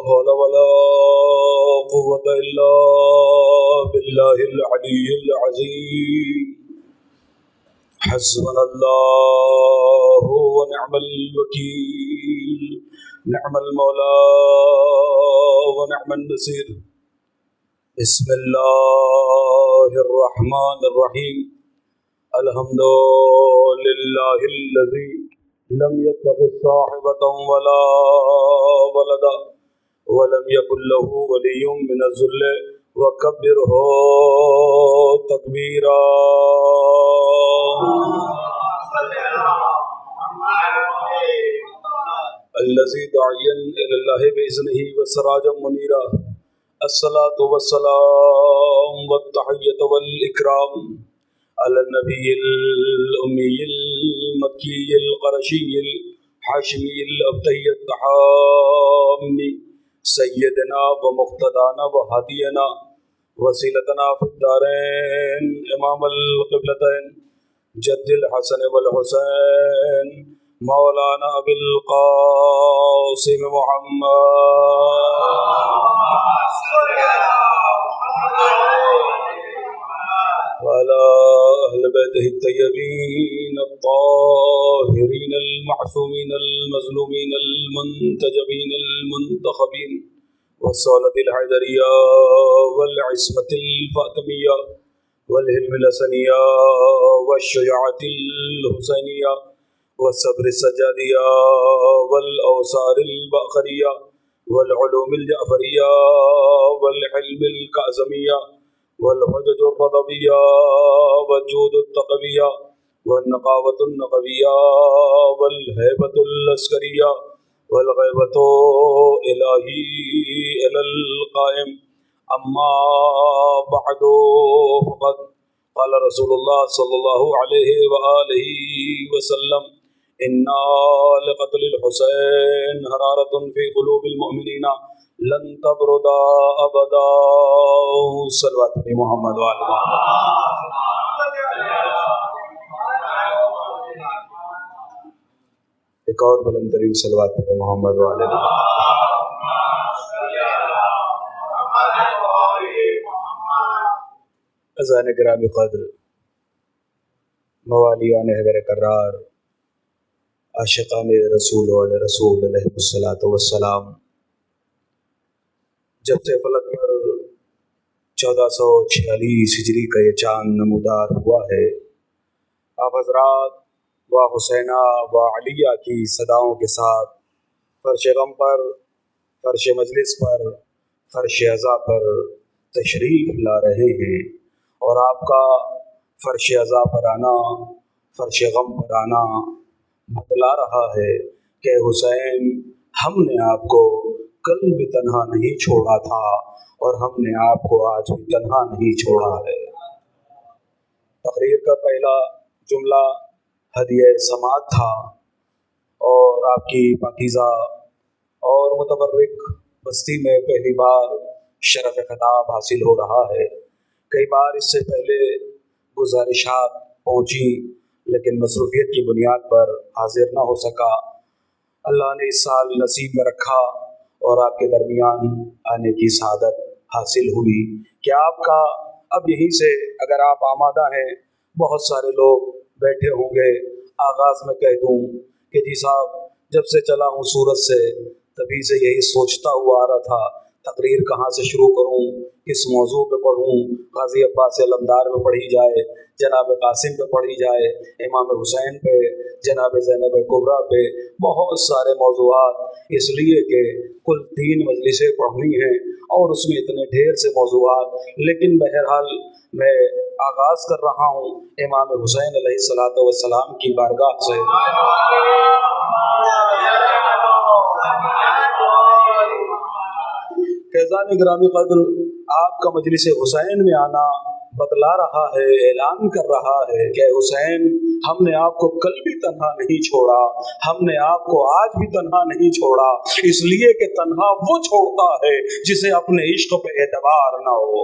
حول ولا قوة إلا بالله العلي العظيم حسبنا الله ونعم الوكيل نعم المولى ونعم النصير بسم الله الرحمن الرحيم الحمد لله الذي لم يتخذ صاحبة ولا ولدا ولم يكن له ولي من الذل وكبره تكبيرا الذي داعيا إلى الله بإذنه وسراجا منيرا الصلاة والسلام والتحية والإكرام على النبي الأمي المكي القرشي الحاشمي الأبتي التحامي سيدنا ومقتدانا وهدينا وسيلتنا في الدارين إمام القبلتين جد الحسن والحسين مولانا أبي القاسم محمد وعلى أهل بيته الطيبين الطاهرين المعصومين المظلومين المنتجبين المنتخبين والصولة الحيدرية والعصمة الفاطمية والهلم الحسنية والشجاعة الحسينية والصبر السجادية والأوصار الباقرية والعلوم الجعفرية والحلم الكاظمية والحجج الرضوية والجود التقوية والنقاوة النقوية والهيبة العسكرية والغيبة إلهي إلى القائم أما بعد فقد قال رسول الله صلى الله عليه وآله وسلم إنا لقتل الحسين حرارة في قلوب المؤمنين لن تبرد ابدا صلوات محمد وعلى ایک اور بلند ترین صلوات محمد وعلى اذان گرامی قدر موالیان حیدر کرار عاشقان رسول علیہ رسول علیہ الصلاۃ والسلام، جب سے فلک پر 1446 ہجری کا یہ چاند نمودار ہوا ہے، آپ حضرات و حسینہ و علیہ کی صداؤں کے ساتھ فرش غم پر، فرش مجلس پر، فرش عزا پر تشریف لا رہے ہیں، اور آپ کا فرش عزا پر آنا، فرش غم پر آنا بتلا رہا ہے کہ حسین، ہم نے آپ کو کل بھی تنہا نہیں چھوڑا تھا اور ہم نے آپ کو آج بھی تنہا نہیں چھوڑا ہے۔ تقریر کا پہلا جملہ ہدیہ سماعت تھا، اور آپ کی پاکیزہ اور متبرک بستی میں پہلی بار شرف خطاب حاصل ہو رہا ہے۔ کئی بار اس سے پہلے گزارشات پہنچی، لیکن مصروفیت کی بنیاد پر حاضر نہ ہو سکا۔ اللہ نے اس سال نصیب میں رکھا اور آپ کے درمیان آنے کی سعادت حاصل ہوئی کہ آپ کا اب یہیں سے، اگر آپ آمادہ ہیں، بہت سارے لوگ بیٹھے ہوں گے، آغاز میں کہہ دوں کہ جی صاحب، جب سے چلا ہوں سورت سے تبھی سے یہی سوچتا ہوا آ رہا تھا تقریر کہاں سے شروع کروں، کس موضوع پہ پڑھوں۔ غازی عباس علمدار پہ پڑھی جائے، جناب قاسم پہ پڑھی جائے، امام حسین پہ، جناب زینب کبریٰ پہ، بہت سارے موضوعات، اس لیے کہ کل 3 مجلسیں پڑھنی ہیں اور اس میں اتنے ڈھیر سے موضوعات۔ لیکن بہرحال میں آغاز کر رہا ہوں امام حسین علیہ السلام کی بارگاہ سے۔ فیضان گرامی قدر، آپ کا مجلس حسین میں آنا بتلا رہا ہے، اعلان کر رہا ہے کہ حسین، ہم نے آپ کو کل بھی تنہا نہیں چھوڑا، ہم نے آپ کو آج بھی تنہا نہیں چھوڑا، اس لیے کہ تنہا وہ چھوڑتا ہے جسے اپنے عشق پہ اعتبار نہ ہو۔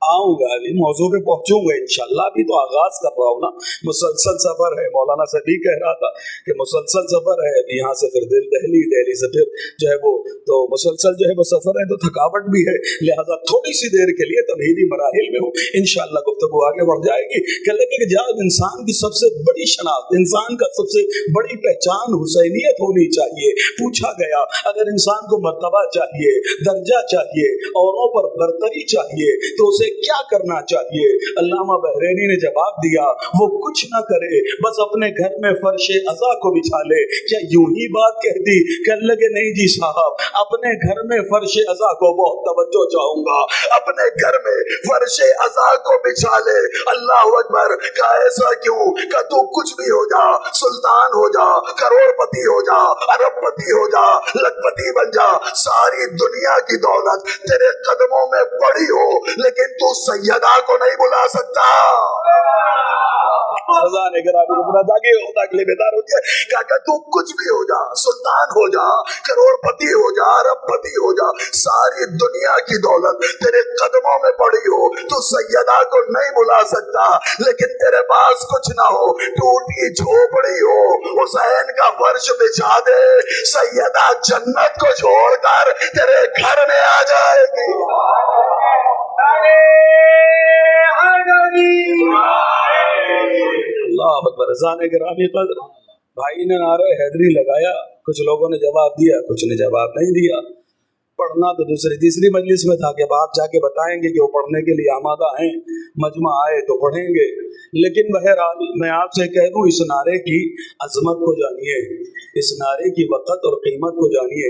آؤں گا، ابھی موضوع پہ پہنچوں گا انشاءاللہ، ابھی تو آغاز کر رہا ہوں نا، مسلسل سفر ہے۔ مولانا صدیق کہہ رہا تھا کہ مسلسل سفر ہے، ابھی یہاں سے پھر دہلی، دہلی سے پھر جو ہے وہ تو مسلسل جو ہے وہ سفر ہے، تو تھکاوٹ بھی ہے، لہٰذا تھوڑی سی دیر کے لیے تمہیدی مراحل میں ہوں، انشاءاللہ گفتگو آگے بڑھ جائے گی۔ کہ لگے کہ جب انسان کی سب سے بڑی شناخت، انسان کا سب سے بڑی پہچان حسینیت ہونی چاہیے۔ پوچھا گیا اگر انسان کو مرتبہ چاہیے، درجہ چاہیے، اوروں پر برتری چاہیے تو اسے کیا کرنا چاہیے؟ علامہ بحرینی نے جواب دیا وہ کچھ نہ کرے، بس اپنے گھر میں فرش عزا کو بچھا لے۔ کیا یوں ہی بات کہہ دی؟ کہنے لگے نہیں جی صاحب، اپنے گھر میں فرش عزا کو، بہت توجہ چاہوں گا، اپنے گھر میں فرش عزا کو بچھا لے۔ اللہ اکبر۔ کہا ایسا کیوں؟ کہ تو کچھ بھی ہو جا، سلطان ہو جا، کروڑ پتی ہو جا، ارب پتی ہو جا، لکھ پتی بن جا، ساری دنیا کی دولت تیرے قدموں میں پڑی ہو، لیکن تو سیدہ کو نہیں بلا سکتا۔ رضان گرامی ربنا جاگے ہوتا کے لیے بیدار ہو جائے۔ کہا تو کچھ بھی ہو جا، سلطان ہو جا، کروڑ پتی ہو جا، ارب پتی ہو جا، ساری دنیا کی دولت تیرے قدموں میں پڑی ہو، تو سیدہ کو نہیں بلا سکتا، لیکن تیرے پاس کچھ نہ ہو، ٹوٹی جھوپڑی ہو، حسین کا فرش بچھا دے، سیدہ جنت کو چھوڑ کر تیرے گھر میں آ جائے گی۔ اللہ اکبر۔ رضان گرامی قدر بھائی نے نعرہ حیدری لگایا، کچھ لوگوں نے جواب دیا، کچھ نے جواب نہیں دیا۔ پڑھنا تو دوسری تیسری مجلس میں تھا کہ اب آپ جا کے بتائیں گے کہ وہ پڑھنے کے لیے آمادہ ہیں، مجمع آئے تو پڑھیں گے، لیکن بہرحال میں آپ سے کہہ دوں اس نعرے کی عظمت کو جانیے، اس نعرے کی وقت اور قیمت کو جانیے،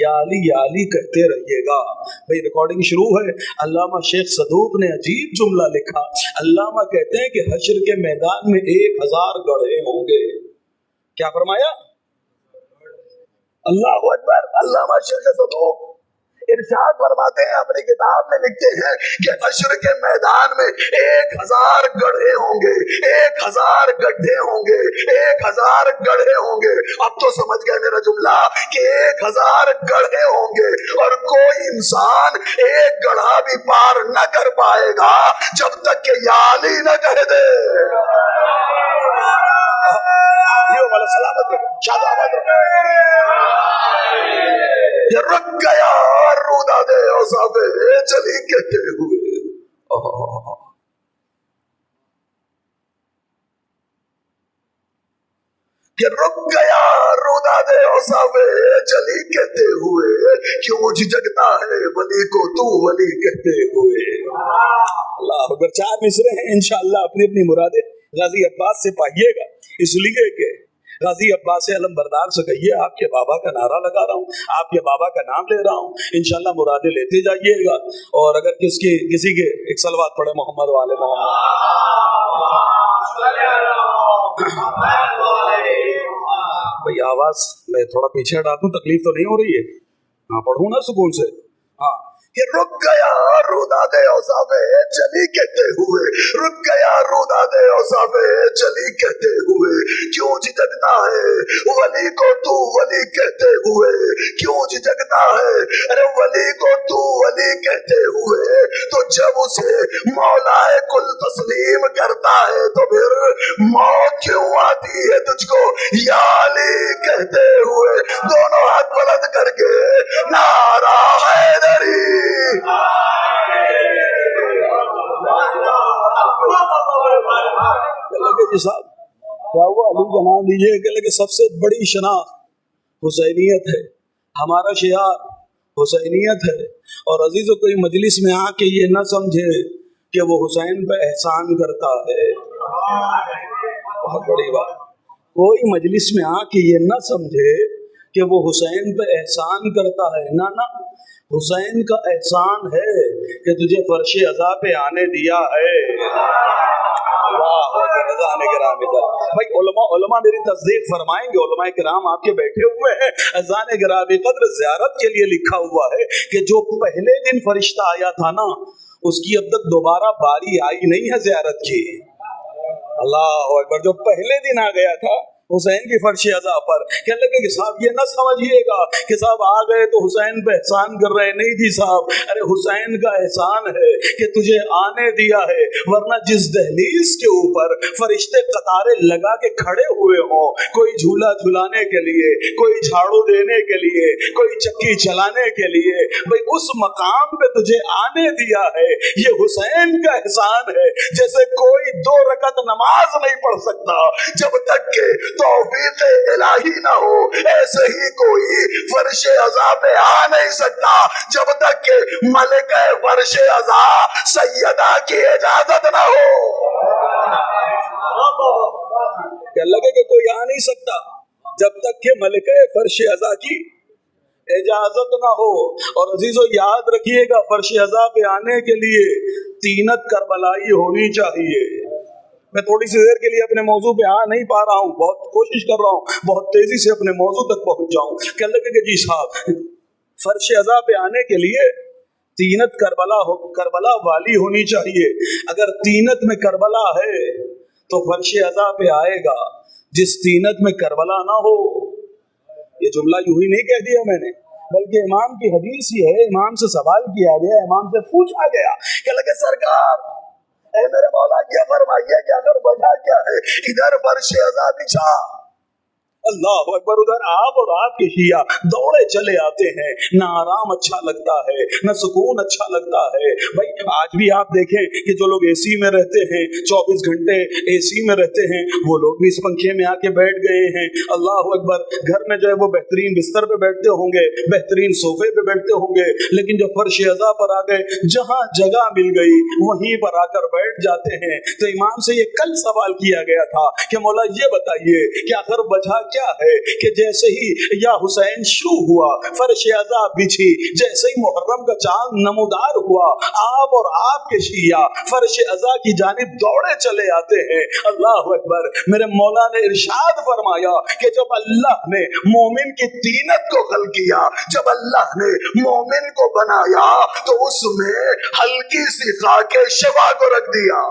یا علی یا علی کہتے رہیے گا۔ بھئی ریکارڈنگ شروع ہے۔ علامہ شیخ صدوق نے عجیب جملہ لکھا، علامہ کہتے ہیں کہ حشر کے میدان میں 1000 گڑھے ہوں گے۔ کیا فرمایا؟ اللہ اکبر۔ علامہ شیخ صدوق ارشاد فرماتے ہیں، اپنی کتاب میں لکھتے ہیں کہ حشر کے میدان میں 1000 گڑھے ہوں گے، 1000 گڈھے ہوں گے، 1000 گڑھے ہوں گے۔ اب تو سمجھ گئے میرا جملہ کہ 1000 گڑھے ہوں گے، اور کوئی انسان ایک گڑھا بھی پار نہ کر پائے گا جب تک کہ یا علی نہ کہہ دے۔ یہ والا سلامت رکھو، شاد آباد رکھو۔ یہ رک گیا رودا دے اوصافِ چلی کہتے ہوئے، کہ رک گیا رودا دے اوصافِ چلی کہتے ہوئے، کیوں جھجکتا ہے ولی کو تو ولی کہتے ہوئے۔ اللہ اکبر۔ 4 مصرے ہیں، انشاءاللہ اپنی اپنی مرادیں غازی عباس سے پائیے گا، اس لیے کہ غازی عباس علم بردار سے کہیے آپ کے بابا کا نعرہ لگا رہا ہوں، آپ کے بابا کا نام لے رہا ہوں، انشاءاللہ مرادیں لیتے جائیے گا۔ اور اگر کسی کے ایک صلوات پڑھے محمد والے محمد۔ بھئی آواز میں تھوڑا پیچھے ہٹا دوں، تکلیف تو نہیں ہو رہی ہے؟ ہاں پڑھوں نا سکون سے؟ ہاں۔ کہ رک گیا رودا دے اوصافِ چلی کہتے ہوئے، رک گیا رودا دے اوصافِ چلی کہتے ہوئے، کیوں جھجکتا ہے ولی کو تو ولی کہتے ہوئے، کیوں جھجکتا ہے ارے ولی کو تو ولی کہتے ہوئے، تو جب اسے مولائے کل تسلیم کرتا ہے تو پھر موت کیوں آتی ہے تجھ کو یا علی کہتے ہوئے۔ دونوں ہاتھ بلند کر کے نعرہ حیدری۔ لگے جی صاحب کیا ہوا؟ علی کا نام لیجئے۔ کہ لگے سب سے بڑی شناخت حسینیت ہے، ہمارا شعار حسینیت ہے۔ اور عزیزو کوئی مجلس میں آ کے یہ نہ سمجھے کہ وہ حسین پہ احسان کرتا ہے، بہت بڑی بات۔ کوئی مجلس میں آ کے یہ نہ سمجھے کہ وہ حسین پہ احسان کرتا ہے، نہ نہ، حسین کا احسان ہے کہ تجھے فرش عزا پہ آنے دیا ہے۔ بھائی علماء میری تصدیق فرمائیں گے، علماء کرام آپ کے بیٹھے ہوئے ہیں، اذان گرامی قدر زیارت کے لیے لکھا ہوا ہے کہ جو پہلے دن فرشتہ آیا تھا نا، اس کی اب تک دوبارہ باری آئی نہیں ہے زیارت کی۔ اللہ اکبر۔ جو پہلے دن آ گیا تھا حسین کی فرش اذا پر. کہنے لگے کہ صاحب یہ نہ سمجھیے گا کہ صاحب آ گئے تو حسین پہ احسان کر رہے. نہیں جی صاحب، ارے حسین کا احسان ہے کہ تجھے آنے دیا ہے، ورنہ جس دہلیز کے اوپر فرشتے قطاریں لگا کے کھڑے ہوئے ہوں، کوئی جھولا جھلانے کے لیے، کوئی جھاڑو دینے کے لیے، کوئی چکی چلانے کے لیے، بھئی اس مقام پہ تجھے آنے دیا ہے، یہ حسین کا احسان ہے. جیسے کوئی 2 رکعت نماز نہیں پڑھ سکتا جب تک کہ توفیق الہی نہ ہو، ایسے ہی کوئی فرش عزا پہ آ نہیں سکتا جب تک کہ ملکہ فرش عزا سیدہ کی اجازت نہ ہو. کہ لگے کہ کوئی آ نہیں سکتا جب تک کہ ملکہ فرش عزا کی اجازت نہ ہو. اور عزیزو یاد رکھیے گا، فرش عزا پہ آنے کے لیے طینت کربلائی ہونی چاہیے. میں تھوڑی سی دیر کے لیے اپنے موضوع پہ آ نہیں پا رہا ہوں، بہت کوشش کر رہا ہوں بہت تیزی سے اپنے موضوع تک پہنچ جاؤں. کہنے لگے کہ جی صاحب، فرش عزا پہ آنے کے لیے طینت کربلا والی ہونی چاہیے. اگر طینت میں کربلا ہے تو فرش عزا پہ آئے گا. جس طینت میں کربلا نہ ہو، یہ جملہ یوں ہی نہیں کہہ دیا میں نے، بلکہ امام کی حدیث ہی ہے. امام سے سوال کیا گیا، امام سے پوچھا گیا کہ لگے سرکار اے میرے مولا یہ فرمائیے کہ اگر وجہ کیا ہے ادھر فرش عزا بچھا، اللہ اکبر، ادھر آپ اور آپ کے شیعہ دوڑے چلے آتے ہیں، نہ آرام اچھا لگتا ہے نہ سکون اچھا لگتا ہے. بھائی آج بھی آپ دیکھیں کہ جو لوگ اے سی میں رہتے ہیں، 24 گھنٹے اے سی میں رہتے ہیں، وہ لوگ بھی اس پنکھے میں آ کے بیٹھ گئے ہیں. اللہ اکبر، گھر میں جو ہے وہ بہترین بستر پہ بیٹھتے ہوں گے، بہترین صوفے پہ بیٹھتے ہوں گے، لیکن جب فرش عزا پر آ گئے، جہاں جگہ مل گئی وہیں پر آ کر بیٹھ جاتے ہیں. تو امام سے یہ کل سوال کیا گیا تھا کہ مولا یہ بتائیے کہ آخر وجہ کیا ہے کہ جیسے ہی یا حسین شروع ہوا، فرش عزا بچھی، جیسے ہی محرم کا چاند نمودار ہوا، آپ اور آپ کے شیعہ فرش عزا کی جانب دوڑے چلے آتے ہیں. اللہ اکبر، میرے مولا نے ارشاد فرمایا کہ جب اللہ نے مومن کی طینت کو خلق کیا، جب اللہ نے مومن کو بنایا تو اس میں ہلکی سی خاک شفا کو رکھ دیا.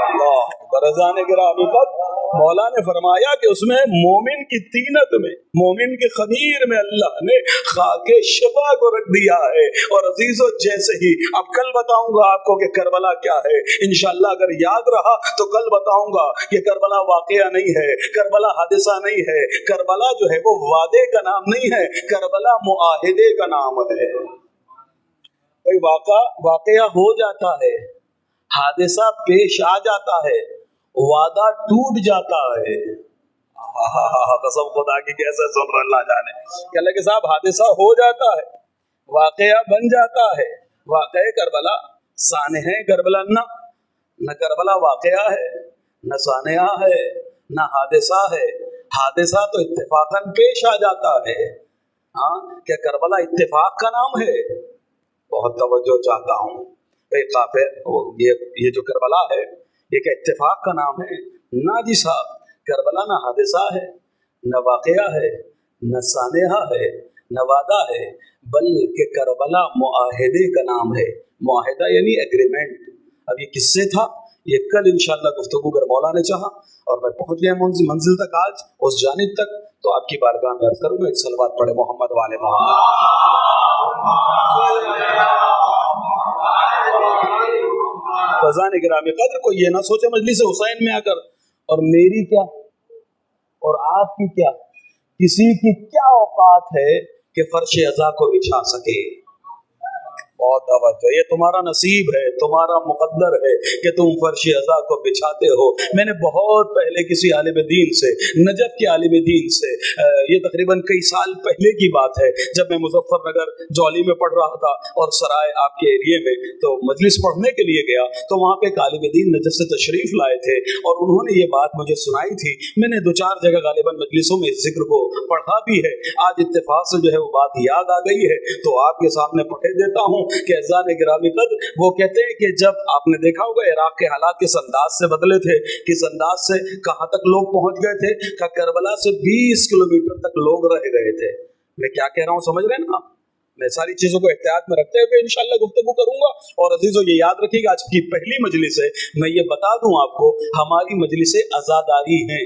اللہ برزان گرامی پر مولا نے فرمایا کہ اس میں مومن کی طینت میں، مومن کے خمیر میں اللہ نے خاک شفا کو رکھ دیا ہے. اور عزیزو جیسے ہی اب کل بتاؤں گا آپ کو کہ کربلا کیا ہے، انشاءاللہ اگر یاد رہا تو کل بتاؤں گا کہ کربلا واقعہ نہیں ہے، کربلا حادثہ نہیں ہے، کربلا جو ہے وہ وعدے کا نام نہیں ہے، کربلا معاہدے کا نام ہے. کوئی واقعہ ہو جاتا ہے، حادثہ پیش آ جاتا ہے، وعدہ ٹوٹ جاتا ہے. قسم خدا کی کیسے سن رہا اللہ جانے. کہ لگے صاحب حادثہ ہو جاتا ہے، واقعہ بن جاتا ہے. واقعہ کربلا سانحہ کربلا نہ کربلا واقعہ ہے، نہ سانحہ ہے، نہ حادثہ ہے. حادثہ تو اتفاقاً پیش آ جاتا ہے. ہاں، کیا کربلا اتفاق کا نام ہے؟ بہت توجہ چاہتا ہوں. یہ جو کربلا ہے یہ کیا اتفاق کا نام ہے؟ نہ جی صاحب، کربلا نہ حادثہ ہے، نہ واقعہ ہے، نہ سانحہ ہے، نہ وعدہ ہے، بلکہ کربلا معاہدے کا نام ہے. معاہدہ یعنی ایگریمنٹ. اب یہ کس سے تھا؟ یہ کل انشاءاللہ گفتگو اگر مولا نے چاہا اور میں پہنچ گیا منزل تک، آج اس جانب تک، تو آپ کی بارگاہ میں عرض کروں گا ایک صلوات پڑھے محمد والے محمد. فضان گرامی قدر کو یہ نہ سوچے مجلس حسین میں آ کر اور میری کیا اور آپ کی کیا، کسی کی کیا اوقات ہے کہ فرش عزا کو بچھا سکے. بہت توجہ، یہ تمہارا نصیب ہے، تمہارا مقدر ہے کہ تم فرش عزا کو بچھاتے ہو. میں نے بہت پہلے کسی عالم دین سے، نجف کے عالم دین سے، یہ تقریباً کئی سال پہلے کی بات ہے، جب میں مظفر نگر جولی میں پڑھ رہا تھا اور سرائے آپ کے ایریے میں، تو مجلس پڑھنے کے لیے گیا تو وہاں پہ ایک عالم دین نجف سے تشریف لائے تھے اور انہوں نے یہ بات مجھے سنائی تھی. میں نے 2-4 جگہ غالباً مجلسوں میں اس ذکر کو پڑھا بھی ہے. آج اتفاق سے جو ہے وہ بات یاد آ گئی ہے تو آپ کے سامنے پڑھے دیتا ہوں کہ اعزان گرامی قدر وہ کہتے ہیں کہ جب آپ نے دیکھا ہوگا عراق کے حالات کس انداز سے بدلے تھے، کس انداز سے کہاں تک لوگ پہنچ گئے تھے، کہ کربلا سے 20 کلومیٹر تک لوگ رہ گئے تھے. میں کیا کہہ رہا ہوں سمجھ رہے ہیں نا؟ میں ساری چیزوں کو احتیاط میں رکھتے ہوئے انشاءاللہ گفتگو کروں گا. اور عزیزو یہ یاد رکھیے گا آج کی پہلی مجلس ہے، میں یہ بتا دوں آپ کو ہماری مجلسیں عزاداری ہیں.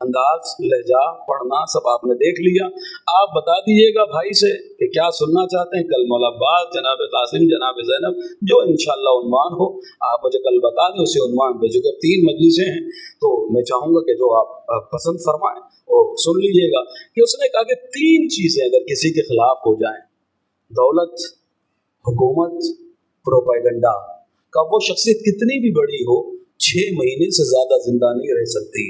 انداز لہجہ پڑھنا سب آپ نے دیکھ لیا. آپ بتا دیجیے گا بھائی سے کہ کیا سننا چاہتے ہیں. کل مولا عباس، جناب قاسم، جناب زینب، جو انشاءاللہ عنوان ہو آپ مجھے کل بتا دیں اسی عنوان پہ. چونکہ 3 مجلسیں ہیں تو میں چاہوں گا کہ جو آپ پسند فرمائیں وہ سن لیجیے گا. کہ اس نے کہا کہ 3 چیزیں اگر کسی کے خلاف ہو جائیں، دولت، حکومت، پروپیگنڈا، کا وہ شخصیت کتنی بھی بڑی ہو 6 مہینے سے زیادہ زندہ نہیں رہ سکتی.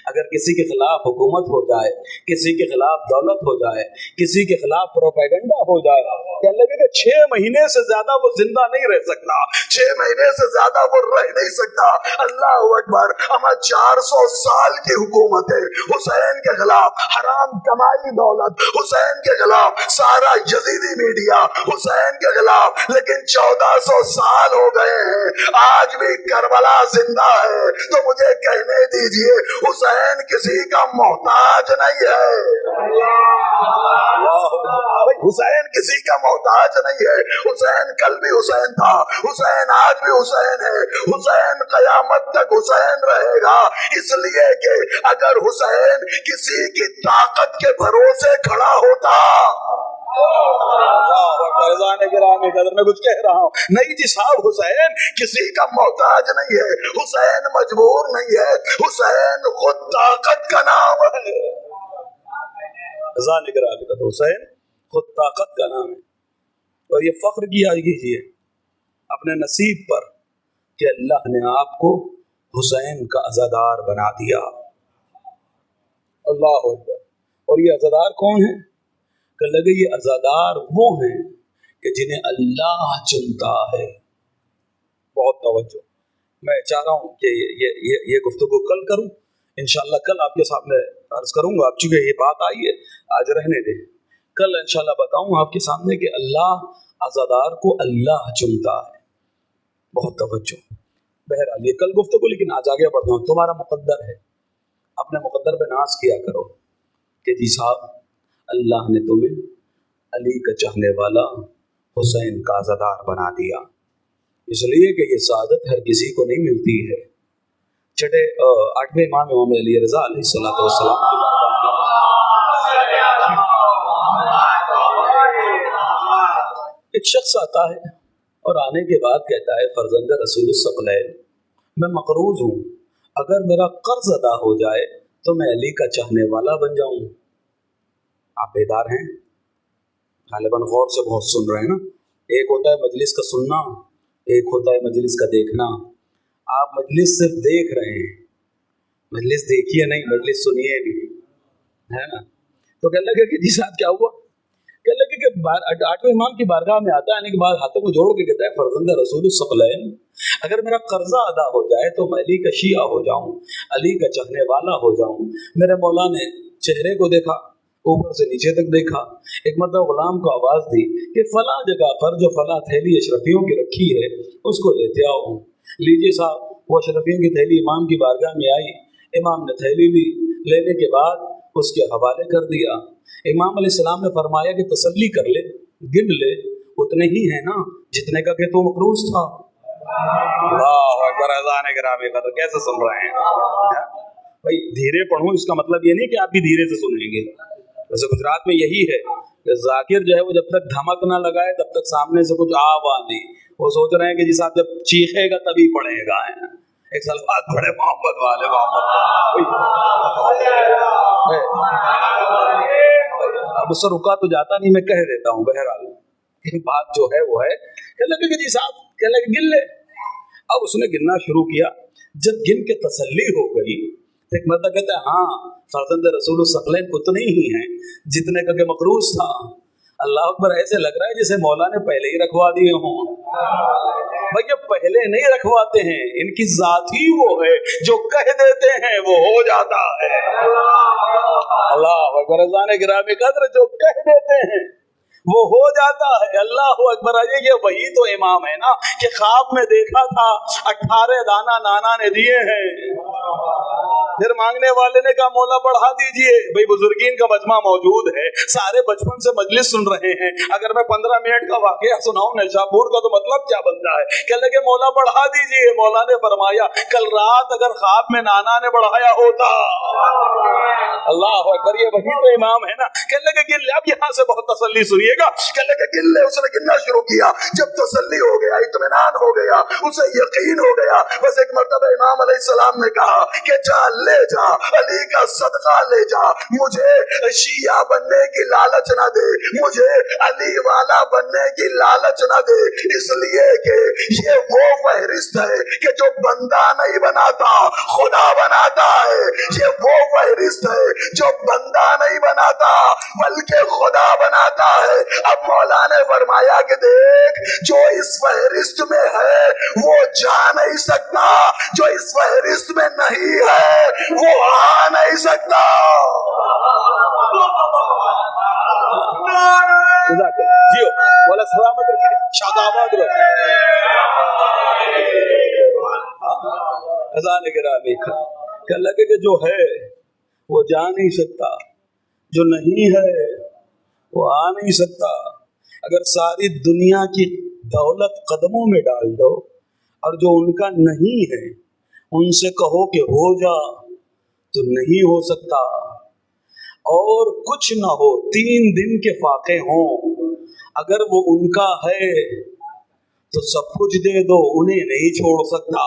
اگر کسی کے خلاف حکومت ہو جائے، کسی کے خلاف دولت ہو جائے، کسی کے خلاف پروپیگنڈا ہو جائے، کہنے لگے کہ 6 مہینے سے زیادہ وہ زندہ نہیں رہ سکتا، 6 مہینے سے زیادہ وہ رہ نہیں سکتا. اللہ اکبر. ہمیں 400 سال کی حکومت ہے. حسین کے خلاف حرام کمائی دولت، حسین کے خلاف سارا یزیدی میڈیا، حسین کے خلاف، لیکن 1400 سال ہو گئے ہیں، آج بھی کربلا زندہ ہے. تو مجھے کہنے دیجئے حسین کسی کا محتاج نہیں ہے. حسین کسی کا محتاج نہیں ہے. حسین کل بھی حسین تھا، حسین آج بھی حسین ہے، حسین قیامت تک حسین رہے گا. اس لیے کہ اگر حسین کسی کی طاقت کے بھروسے کھڑا ہوتا، میں کچھ کہہ رہا ہوں نہیں جی صاحب، حسین کسی کا محتاج نہیں ہے، حسین مجبور نہیں ہے، حسین خود طاقت کا نام ہے. حسین خود طاقت کا نام ہے. اور یہ فخر کیا کیجیے اپنے نصیب پر کہ اللہ نے آپ کو حسین کا عزادار بنا دیا. اللہ اکبر. اور یہ عزادار کون ہیں؟ کہ لگے یہ عزادار وہ ہیں کہ جنہیں اللہ چنتا ہے. بہت توجہ. میں چاہ رہا ہوں کہ یہ گفتگو کل کروں انشاءاللہ. کل آپ کے سامنے عرض کروں گا. اب چونکہ یہ بات آئی ہے آج رہنے دیں، کل انشاءاللہ بتاؤں آپ کے سامنے کہ اللہ عزادار کو اللہ چنتا ہے. بہت توجہ. بہرحال یہ کل گفتگو، لیکن آج آگے بڑھتا ہوں. تمہارا مقدر ہے، اپنے مقدر پہ ناز کیا کرو کہ جی صاحب اللہ نے تمہیں علی کا چاہنے والا حسین کا عزادار بنا دیا. اس لیے کہ یہ سعادت ہر کسی کو نہیں ملتی ہے. 8ویں امام علی رضا علیہ الصلوۃ والسلام کی بارگاہ میں ایک شخص آتا ہے اور آنے کے بعد کہتا ہے فرزند رسول الثقلین، میں مقروض ہوں، اگر میرا قرض ادا ہو جائے تو میں علی کا چاہنے والا بن جاؤں. آپ بیدار ہیں؟ غالباً غور سے بہت سن رہے ہیں نا. ایک ہوتا ہے مجلس کا سننا، ایک ہوتا ہے مجلس کا دیکھنا. آپ مجلس صرف دیکھ رہے ہیں، مجلس دیکھیے نہیں، مجلس سنیے بھی، ہے نا. تو کہنے لگے کہ جی صاحب کیا ہوا؟ کہنے لگے کہ 8ویں امام کی بارگاہ میں آتا ہے، آنے کے بعد ہاتھوں کو جوڑ کے کہتا ہے فرزند رسول الثقلین، اگر میرا قرضہ ادا ہو جائے تو میں علی کا شیعہ ہو جاؤں، علی کا چاہنے والا ہو جاؤں. میرے مولا نے چہرے کو دیکھا، اوپر سے نیچے تک دیکھا. ایک مرتبہ غلام کو آواز دی کہ فلاں جگہ پر جو فلاں تھیلی اشرفیوں کی رکھی ہے اس کو لیتے آؤ. لیجیے صاحب، وہ اشرفیوں کی تھیلی امام کی بارگاہ میں آئی. امام نے تھیلی لی، لینے کے بعد اس کے حوالے کر دیا. امام علیہ السلام نے فرمایا کہ تسلی کر لے، گن لے، اتنے ہی ہیں نا جتنے کا کہ تو مقروض تھا. اللہ اکبر. اذان گرامی قدر کیسے سن رہے ہیں بھائی؟ دھیرے پڑھوں اس کا مطلب یہ نہیں کہ آپ بھی دھیرے سے سنیں گے. ویسے گجرات میں یہی ہے کہ ذاکر جو ہے وہ جب تک دھمک نہ لگائے تب تک سامنے سے کچھ آواز نہیں. وہ سوچ رہے ہیں کہ جی صاحب جب چیخے گا تبھی پڑھے گا. ایک سلوات پڑھے محمد والے محمد. اب اس سے رکا تو جاتا نہیں، میں کہہ دیتا ہوں. بہرحال بات جو ہے وہ ہے کہ لگے کہ جی صاحب کہ لگے گن لے. اب اس نے گننا شروع کیا. جب گن کے تسلی ہو گئی ایک مرتبہ کہتا ہے ہاں فرزند رسول الثقلین اتنے ہی ہیں جتنے کا کہ مقروض تھا. اللہ اکبر. ایسے لگ رہا ہے جسے مولا نے پہلے ہی رکھوا دیے ہوں. بھئی یہ پہلے نہیں رکھواتے ہیں، ان کی ذات ہی وہ ہے جو کہہ دیتے ہیں وہ ہو جاتا ہے. اللہ اکبر. اذان گرامی قدر جو کہہ دیتے ہیں وہ ہو جاتا ہے. اللہ اکبر. یہ وہی تو امام ہے نا کہ خواب میں دیکھا تھا 18 دانہ نانا نے دیے ہیں. پھر مانگنے والے نے کہا مولا بڑھا دیجئے. بھئی بزرگین کا مجمع موجود ہے, سارے بچپن سے مجلس سن رہے ہیں, اگر میں 15 منٹ کا واقعہ سناؤں نیشاپور کا تو مطلب کیا بنتا ہے. کہنے لگے مولا بڑھا دیجئے. مولا نے فرمایا کل رات اگر خواب میں نانا نے بڑھایا ہوتا. اللہ اکبر. یہ وہی تو امام ہے نا. کہنے لگے گن لے. اب یہاں سے بہت تسلی سنیے گا. کہنے لگے گن لے. اس نے گننا شروع کیا. جب تسلی ہو گیا, اطمینان ہو گیا, اسے یقین ہو گیا, بس ایک مرتبہ امام علیہ السلام نے کہا کہ جا لے جا, علی کا صدقہ لے جا, مجھے شیعہ بننے کی لالچ نہ دے, مجھے علی والا بننے کی لالچ نہ دے, اس لیے کہ یہ وہ فہرست ہے کہ جو بندہ نہیں بناتا خدا بناتا ہے. یہ وہ فہرست ہے جو بندہ نہیں بناتا بلکہ خدا بناتا ہے. اب مولا نے فرمایا کہ دیکھ, جو اس فہرست میں ہے وہ جا نہیں سکتا, جو اس فہرست میں نہیں ہے وہ آ نہیں سکتا. جیو والا سلامت رکھے, شاداباد رکھے. خزانے گرامی کہ لگے کہ جو ہے وہ جا نہیں سکتا, جو نہیں ہے وہ آ نہیں سکتا. اگر ساری دنیا کی دولت قدموں میں ڈال دو اور جو ان کا نہیں ہے ان سے کہو کہ ہو جا, تو نہیں ہو سکتا. اور کچھ نہ ہو, 3 دن کے فاقے ہوں, اگر وہ ان کا ہے تو سب کچھ دے دو, انہیں نہیں چھوڑ سکتا.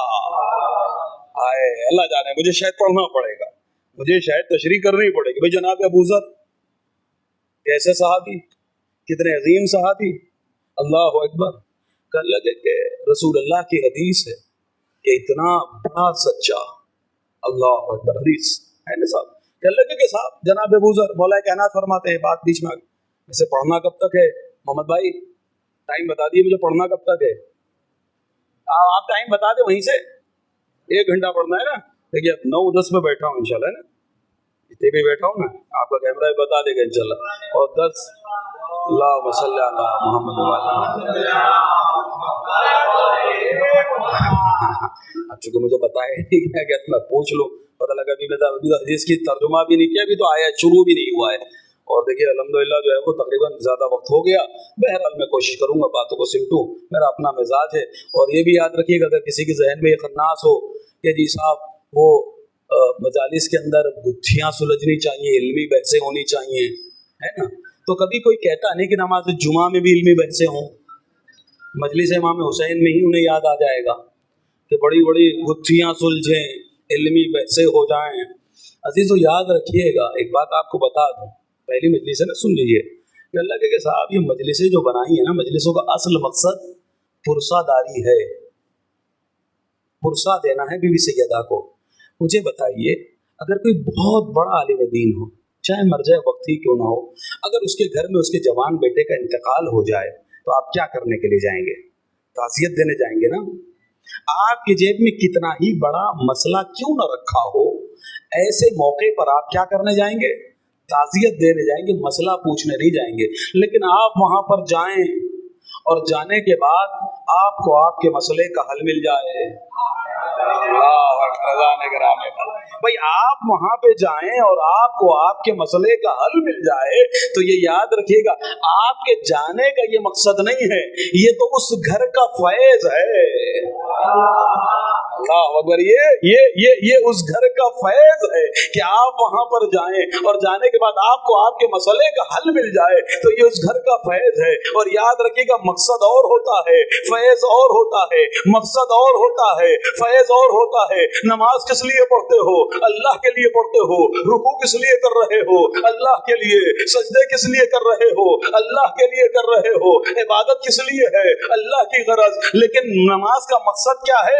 آئے اللہ جانے, مجھے شاید پڑھنا پڑے گا, مجھے شاید تشریح کرنی پڑے گی. بھئی جناب ابو ذر کیسے صحابی, کتنے عظیم صحابی. اللہ اکبر. کہنے لگے کہ رسول اللہ کی حدیث ہے کہ اتنا بڑا سچا, اللہ اکبر, حدیث ہے نا صاحب. کہنے لگے کہ صاحب جناب ابو ذر مولا کائنات فرماتے ہیں, بات بیچ میں ویسے پڑھنا کب تک ہے محمد بھائی, ٹائم بتا دیے مجھے, پڑھنا کب تک ہے. آپ ٹائم بتا دیں, وہیں سے 1 گھنٹہ پڑھنا ہے نا. دیکھیے 9-10 میں بیٹھا ہوں انشاءاللہ, ہے نا, اتنے بھی بیٹھا ہوں نا, آپ کا کیمرہ بھی بتا دے گا انشاءاللہ. اور 10 اللہم صلی علی محمد اب چونکہ مجھے بتایا نہیں گیا کہ میں پوچھ لوں, پتہ لگا ابھی حدیث کی ترجمہ بھی نہیں کیا, ابھی تو آیا شروع بھی نہیں ہوا ہے. اور دیکھیے الحمدللہ جو ہے وہ تقریباً زیادہ وقت ہو گیا. بہرحال میں کوشش کروں گا باتوں کو سمٹوں, میرا اپنا مزاج ہے. اور یہ بھی یاد رکھیے گا اگر کسی کے ذہن میں یہ خناس ہو کہ جی صاحب وہ مجالس کے اندر گتھیاں سلجھنی چاہیے, علمی بحثیں ہونی چاہیے, ہے نا, تو کبھی کوئی کہتا نہیں کہ نماز جمعہ میں بھی علمی بحثیں ہوں. مجلس امام حسین میں ہی انہیں یاد آ جائے گا کہ بڑی بڑی گتھیاں سلجھیں, علمی بحثیں ہو جائیں. عزیزو یاد رکھیے گا, ایک بات آپ کو بتا دوں, پہلی مجلس ہے نا, سن لیجئے کہ اللہ کہ صاحب یہ مجلسیں جو بنائی ہیں نا, مجلسوں کا اصل مقصد پرسہ داری ہے, پرسہ دینا ہے بی بی سیدہ کو. مجھے بتائیے اگر کوئی بہت بڑا عالم دین ہو, چاہے مرجع وقت ہی کیوں نہ ہو, اگر اس کے گھر میں اس کے جوان بیٹے کا انتقال ہو جائے تو آپ کیا کرنے کے لیے جائیں گے؟ تعزیت دینے جائیں گے نا. آپ کی جیب میں کتنا ہی بڑا مسئلہ کیوں نہ رکھا ہو, ایسے موقع پر آپ کیا کرنے جائیں گے؟ تعزیت دینے جائیں گے, مسئلہ پوچھنے نہیں جائیں گے. لیکن آپ وہاں پر جائیں اور جانے کے بعد آپ کو آپ کے مسئلے کا حل مل جائے. بھائی آپ وہاں پہ جائیں اور آپ کو آپ کے مسئلے کا حل مل جائے تو یہ یاد رکھیے گا, آپ کے جانے کا یہ مقصد نہیں ہے, یہ تو اس گھر کا فیض ہے. اللہ اکبر. یہ اس گھر کا فیض ہے کہ آپ وہاں پر جائیں اور جانے کے بعد آپ کو آپ کے مسئلے کا حل مل جائے, تو یہ اس گھر کا فیض ہے. اور یاد رکھیے گا مقصد اور ہوتا ہے, فیض اور ہوتا ہے, مقصد اور ہوتا ہے, فیض اور ہوتا ہے. نماز کس لیے پڑھتے ہو؟ اللہ کے لیے پڑھتے ہو. رکوع کس لیے کر رہے ہو؟ اللہ کے لیے. سجدے کس لیے کر رہے ہو؟ اللہ کے لیے کر رہے ہو. عبادت کس لیے ہے؟ اللہ کی غرض. لیکن نماز کا مقصد کیا ہے؟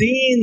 3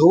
2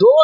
2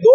2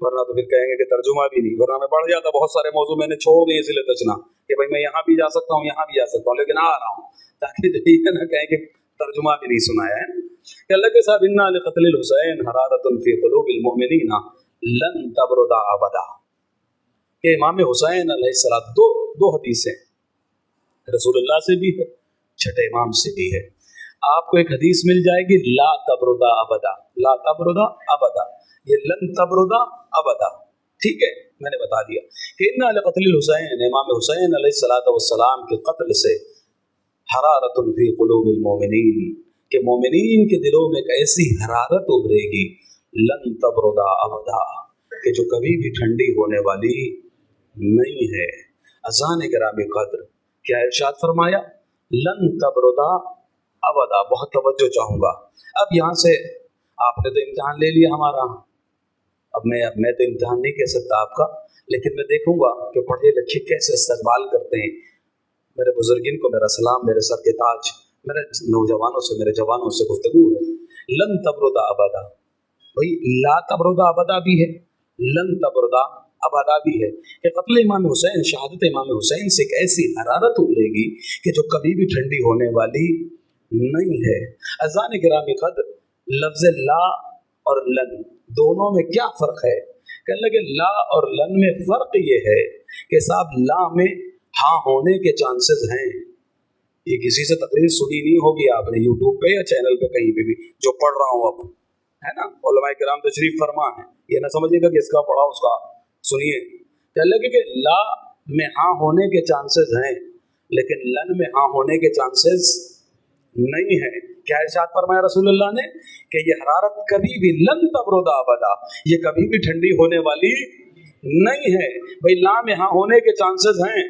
ورنہ تو پھر کہیں گے کہ ترجمہ بھی نہیں, ورنہ میں بڑھ جاتا. بہت سارے موضوع میں نے چھوڑ دیے اس لیے تچنا کہ بھائی میں یہاں بھی جا سکتا ہوں, یہاں بھی جا سکتا ہوں, لیکن آ رہا ہوں تاکہ جو یہ نہ کہیں کہ ترجمہ بھی نہیں سنایا ہے. کہ اللہ کے صاحب انا لقتل الحسین حرارۃ فی قلوب المؤمنین لن تبرد ابدا, کہ امام حسین علیہ السلام دو حدیثیں رسول اللہ سے بھی ہے, چھٹے امام سے بھی ہے. آپ کو ایک حدیث مل جائے گی لا تبردا ابدا, لا تبردا ابدا, یہ لن تبردا ابدا. ٹھیک ہے, میں نے بتا دیا کہ انا لقتل الحسین, امام حسین علیہ الصلوۃ والسلام کے قتل سے حرارۃ فی قلوب المؤمنین, کہ مومنین کے دلوں میں ایک ایسی حرارت ابھرے گی لن تبردا ابدا, کہ جو کبھی بھی ٹھنڈی ہونے والی نہیں ہے. اذان گرامی قدر کیا ارشاد فرمایا, لن تبردا ابدا. بہت توجہ چاہوں گا. اب یہاں سے آپ نے تو امتحان لے لیا ہمارا, اب میں تو امتحان نہیں کہہ سکتا آپ کا, لیکن میں دیکھوں گا کہ پڑھے لکھے کیسے استقبال کرتے ہیں. میرے بزرگین کو میرا سلام, میرے سر کے تاج, میرے نوجوانوں سے, میرے جوانوں سے گفتگو ہے. لن تبردا ابدا, بھائی لا تبردا ابدا بھی ہے, لن تبردا ابدا بھی ہے, کہ قتل امام حسین, شہادت امام حسین سے ایک ایسی حرارت ابھرے گی کہ جو کبھی بھی ٹھنڈی ہونے والی نہیں ہے. اذان گرامی قدر لفظ لا اور لن دونوں میں کیا فرق ہے؟ کہنے لگے لا اور لن میں فرق یہ ہے کہ صاحب لا میں ہاں ہونے کے چانسز ہیں. یہ کسی سے تقریر سنی نہیں ہوگی آپ نے یوٹیوب پہ یا چینل پہ کہیں پہ بھی, جو پڑھ رہا ہوں اب ہے نا, علماء کرام تشریف فرما ہے, یہ نہ سمجھے گا کہ اس کا پڑھا اس کا سنیے. کہنے لگے کہ لا میں ہاں ہونے کے چانسز ہیں لیکن لن میں ہاں ہونے کے چانسز نہیں ہے. کیا ارشاد فرمایا رسول اللہ نے کہ یہ حرارت کبھی بھی لن تبرد ابدا, یہ کبھی بھی ٹھنڈی ہونے والی نہیں ہے. بھائی لا میں ہاں ہونے کے چانسز ہیں,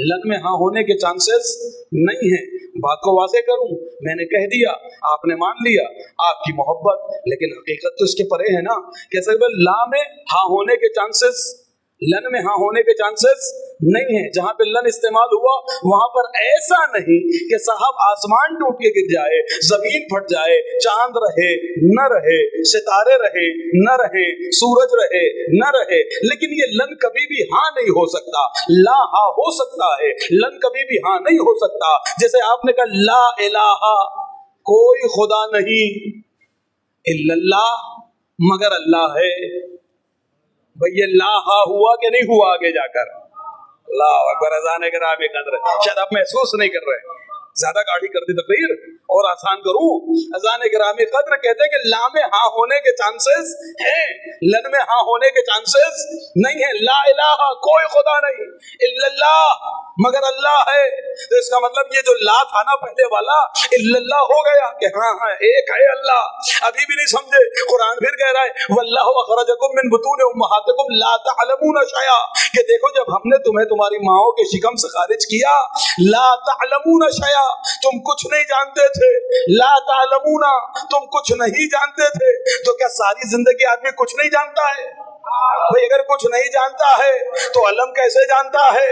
لن میں ہاں ہونے کے چانسز نہیں ہیں. بات کو واضح کروں, میں نے کہہ دیا, آپ نے مان لیا, آپ کی محبت, لیکن حقیقت تو اس کے پرے ہے نا. کیسے لا میں ہاں ہونے کے چانسز, لن میں ہاں ہونے کے چانسز نہیں ہے. جہاں پہ لن استعمال ہوا وہاں پر ایسا نہیں کہ صاحب آسمان ٹوٹ کے گر جائے, زمین پھٹ جائے, چاند رہے نہ رہے, ستارے رہے نہ رہے, سورج رہے نہ رہے, لیکن یہ لن کبھی بھی ہاں نہیں ہو سکتا. لا ہاں ہو سکتا ہے, لن کبھی بھی ہاں نہیں ہو سکتا. جیسے آپ نے کہا لا الہ, کوئی خدا نہیں, الا اللہ, مگر اللہ ہے. بھئی یہ لا ہا ہوا کہ نہیں ہوا آگے جا کر؟ اللہ اکبر. اذان گرامی قدر شاید آپ محسوس نہیں کر رہے, زیادہ گاڑی کر دی تقریر اور آسان کروں. اذان گرامی قدر کہتے ہیں کہ لا میں ہاں ہونے کے چانسز ہیں, لن میں ہاں ہونے کے چانسز نہیں ہیں. لا الہ, کوئی خدا نہیں, الا اللہ, مگر اللہ ہے. تو اس کا مطلب یہ جو لا تھا نا پہلے والا, الا اللہ ہو گیا کہ ہاں ہاں ایک ہے اللہ. ابھی بھی نہیں سمجھے, قرآن پھر کہہ رہا ہے واللہ اخرجکم من بطون امہاتکم لا تعلمون شیئا, کہ دیکھو جب ہم نے تمہیں تمہاری ماؤں کے شکم سے خارج کیا, لا تعلمون شیئا, تم کچھ نہیں جانتے تھے. لا تعلمون, تم کچھ نہیں جانتے تھے. تو کیا ساری زندگی آدمی کچھ نہیں جانتا ہے؟ بھئی اگر کچھ نہیں جانتا ہے تو علم کیسے جانتا ہے,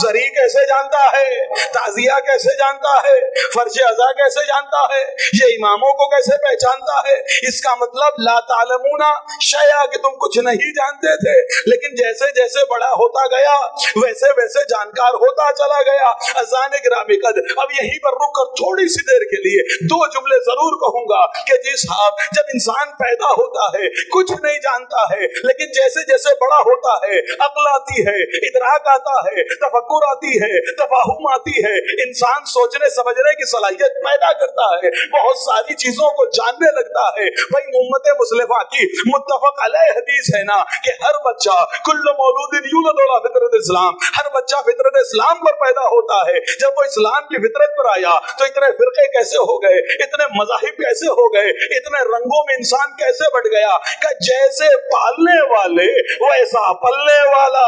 ذری کیسے جانتا ہے, تعزیہ کیسے جانتا ہے, فرش ازا کیسے جانتا ہے, یہ اماموں کو کیسے پہچانتا ہے؟ اس کا مطلب لا تعلمون شیئا, کہ تم کچھ نہیں جانتے تھے, لیکن جیسے جیسے بڑا ہوتا گیا ویسے ویسے جانکار ہوتا چلا گیا. اذان گرامی قدر اب یہیں پر رک کر تھوڑی سی دیر کے لیے دو جملے ضرور کہوں گا کہ جی صاحب, جب انسان پیدا ہوتا ہے کچھ نہیں جانتا ہے, لیکن جیسے جیسے بڑا ہوتا ہے عقل آتی ہے, ادراک آتا ہے, تفکر آتی ہے, تفاہم آتی ہے, انسان سوچنے سمجھنے کی صلاحیت پیدا کرتا ہے, بہت ساری چیزوں کو جاننے لگتا ہے. بھائی امت مسلمہ کی متفق علیہ حدیث ہے نا کہ ہر بچہ کل مولود یولد علی فطرت اسلام, ہر بچہ فطرت اسلام پر پیدا ہوتا ہے. جب وہ اسلام کی فطرت پر آیا تو اتنے فرقے کیسے ہو گئے, اتنے مذاہب کیسے ہو گئے, اتنے رنگوں میں انسان کیسے بڑھ گیا, کہ جیسے پالنے والے ویسا پلنے والا.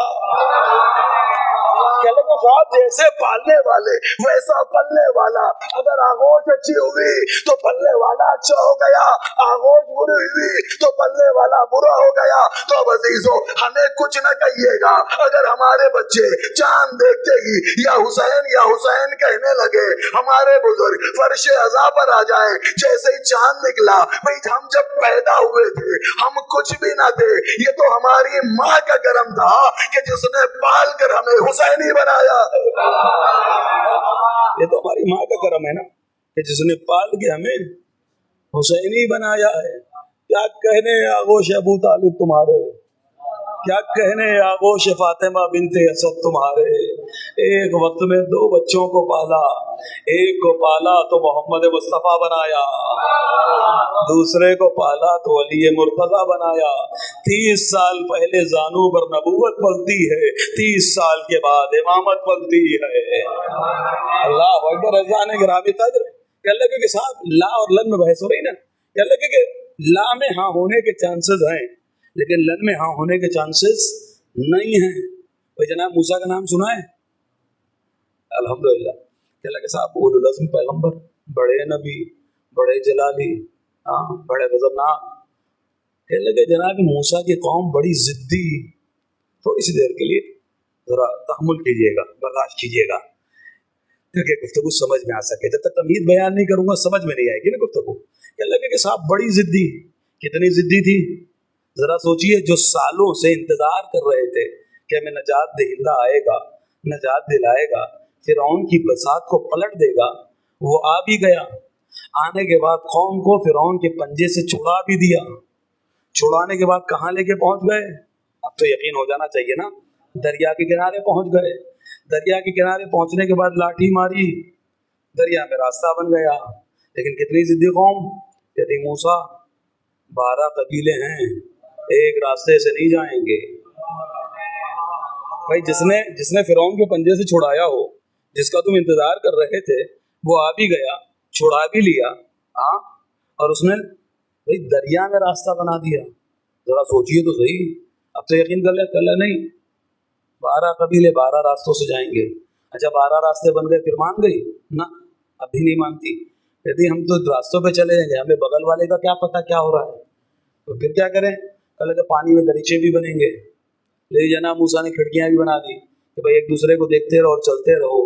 کہ لگے صاحب جیسے پالنے والے ویسا پلنے والا. اگر آغوش اچھی ہوئی تو پلنے والا اچھا ہو گیا, آغوش بری ہوئی تو پلنے والا برا ہو گیا. تو عزیزو ہمیں کچھ نہ کہیے گا, اگر ہمارے بچے چاند دیکھتے ہی یا حسین کہنے لگے, ہمارے بزرگ فرش عزا پر آ جائیں جیسے ہی چاند نکلا. بھئی ہم جب پیدا ہوئے تھے ہم کچھ بھی نہ تھے, یہ تو ہماری ماں کا کرم تھا کہ جس نے پال کر ہمیں حسینی بنایا. یہ تو ہماری ماں کا کرم ہے نا کہ جس نے پال کے ہمیں حسینی بنایا ہے. کیا کہنے آغوش ابو طالب تمہارے, کیا کہنے آغوش فاطمہ بنت اسد تمہارے. ایک وقت میں 2 بچوں کو پالا, ایک کو پالا تو محمد مصطفیٰ بنایا, دوسرے کو پالا تو علی مرتضیٰ بنایا. 30 سال پہلے زانو پر نبوت پلتی ہے, 30 سال کے بعد امامت پلتی ہے. اللہ اکبر. رضوان گرامی قدر کہنے لگے کہ صاحب لا اور لن میں بحث ہو رہی نا, کہنے لگے کہ لا میں ہاں ہونے کے چانسز ہیں لیکن لن میں ہاں ہونے کے چانسز نہیں ہیں. بھائی جناب موسیٰ کا نام سنا ہے؟ الحمدللہ. کہنے لگے صاحب اولو العزم پیغمبر, بڑے نبی, بڑے جلالی, بڑے غضبناک. کہنے لگے جناب موسیٰ کی قوم بڑی ضدی. تھوڑی سی دیر کے لیے ذرا تحمل کیجیے گا, برداشت کیجیے گا تاکہ گفتگو سمجھ میں آ سکے. جب تک تمہید بیان نہیں کروں گا سمجھ میں نہیں آئے گی نا گفتگو. کہنے لگے کہ صاحب بڑی ضدی. کتنی ضدی تھی ذرا سوچئے. جو سالوں سے انتظار کر رہے تھے کہ ہمیں نجات دہندہ آئے گا, نجات دلائے گا, فرعون کی بساط کو پلٹ دے گا, وہ آ بھی گیا. آنے کے بعد قوم کو فرعون کے پنجے سے چھڑا بھی دیا. چھڑانے کے بعد کہاں لے کے پہنچ گئے؟ اب تو یقین ہو جانا چاہیے نا, دریا کے کنارے پہنچ گئے. دریا کے کنارے پہنچنے کے بعد لاٹھی ماری, دریا میں راستہ بن گیا. لیکن کتنی ضدی قوم. کہتی موسیٰ 12 قبیلے ہیں, ایک راستے سے نہیں جائیں گے. بھائی جس نے فرعون کے پنجے سے چھڑایا ہو, جس کا تم انتظار کر رہے تھے, وہ آ بھی گیا, چھڑا بھی لیا, اور اس نے بھائی دریا میں راستہ بنا دیا. ذرا سوچئے تو صحیح. اب تو یقین کر لے نہیں, 12 قبیلے 12 راستوں سے جائیں گے. اچھا 12 راستے بن گئے, پھر مان گئی نا؟ اب بھی نہیں مانتی. کہتی ہم تو راستوں پہ چلے جائیں گے, ہمیں بغل والے کا کیا پتہ کیا ہو رہا ہے. تو پھر کیا کریں؟ کہا کہ پانی میں دریچے بھی بنیں گے. لیکن جناب موسیٰ نے کھڑکیاں بھی بنا دی کہ بھائی ایک دوسرے کو دیکھتے رہو اور چلتے رہو.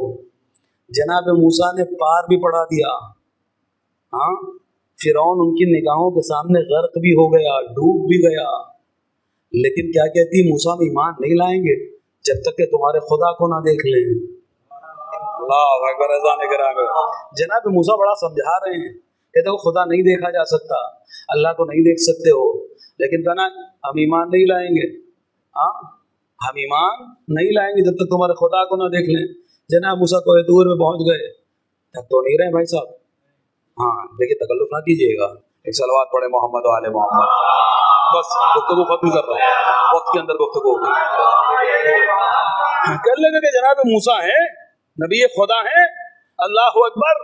جناب موسیٰ نے پار بھی پڑھا دیا. فرعون ان کی نگاہوں کے سامنے غرق بھی ہو گیا, ڈوب بھی گیا. لیکن کیا کہتی, موسیٰ میں ایمان نہیں لائیں گے جب تک کہ تمہارے خدا کو نہ دیکھ لیں. اللہ اکبر. جناب موسیٰ بڑا سمجھا رہے ہیں, کہتے ہو خدا نہیں دیکھا جا سکتا, اللہ کو نہیں دیکھ سکتے ہو, لیکن کہنا ہم ایمان نہیں لائیں گے. ہم ایمان نہیں لائیں گے جب تک تمہارے خدا کو نہ دیکھ لیں. جناب موسیٰ کوہ طور میں پہنچ گئے. تھک تو نہیں رہے بھائی صاحب؟ دیکھیے تکلف نہ کیجیے گا, ایک صلوات پڑھے محمد و آل محمد. بس گفتگو ختم کر رہا ہوں, وقت کے اندر گفتگو ہوگی. کر لیں گے کہ جناب موسیٰ ہیں, نبی خدا ہیں, اللہ اکبر.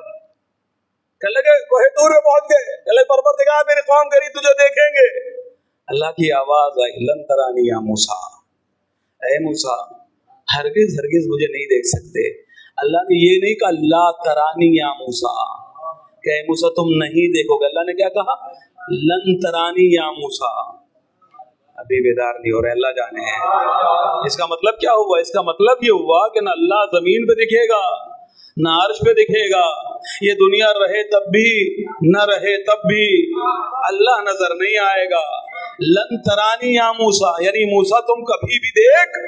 کہنے لگے کوہ طور میں پہنچ گئے. کہنے لگے پروردگار میری قوم کری تجھے دیکھیں گے. اللہ کی آواز آئی, لن ترانی یا موسیٰ, اے موسیٰ ہرگز مجھے نہیں دیکھ سکتے. اللہ نے یہ نہیں کہا لا ترانی یا موسیٰ کہ اے موسیٰ تم نہیں دیکھو گے. اللہ نے کیا کہا؟ لن ترانی یا موسیٰ. ابھی بیدار نہیں ہو رہے, اللہ جانے ہیں. اس کا مطلب کیا ہوا؟ اس کا مطلب یہ ہوا کہ نہ اللہ زمین پہ دکھے گا نہ عرش پہ دکھے گا. یہ دنیا رہے تب بھی نہ رہے تب بھی اللہ نظر نہیں آئے گا. لن ترانی یا موسیٰ یعنی موسیٰ تم کبھی بھی دیکھ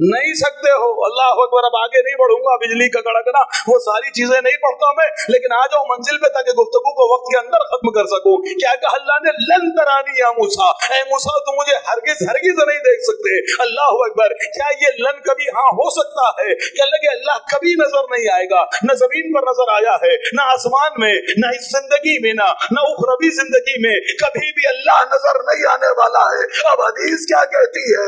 نہیں سکتے ہو. اللہ اکبر. اب آگے نہیں بڑھوں گا, بجلی کا کڑکنا وہ ساری چیزیں نہیں پڑھتا میں, لیکن آ جاؤ منزل پہ تاکہ گفتگو کو وقت کے اندر ختم کر سکوں. کیا کہا اللہ نے؟ لن ترانی یا موسیٰ, اے موسیٰ تم مجھے ہرگز نہیں دیکھ سکتے. اللہ اکبر. کیا یہ لن کبھی ہاں ہو سکتا ہے؟ کہ لگے اللہ کبھی نظر نہیں آئے گا, نہ زمین پر نظر آیا ہے, نہ آسمان میں, نہ اس زندگی میں, نہ اخروی زندگی میں کبھی بھی اللہ نظر نہیں آنے والا ہے. اب حدیث کیا کہتی ہے؟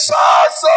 700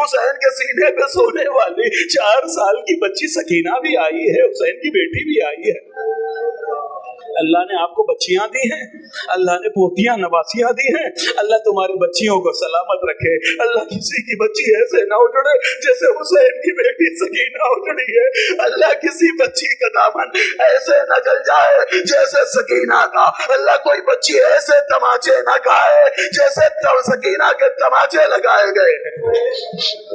حسین کے سینے پہ سونے والی 4 سال کی بچی سکینہ بھی آئی ہے، حسین کی بیٹی بھی آئی ہے۔ اللہ نے آپ کو بچیاں دی ہیں، اللہ نے پوتیاں نواسیاں دی ہیں، اللہ تمہاری بچیوں کو سلامت رکھے۔ اللہ کسی کی بچی ایسے نہ اجڑے جیسے حسین کی بیٹی سکینہ اجڑی ہے، اللہ کسی بچی کا دامن ایسے نہ جل جائے جیسے سکینہ کا، اللہ کوئی بچی ایسے تماچے نہ کھائے جیسے سکینہ کے تماچے لگائے گئے ہیں۔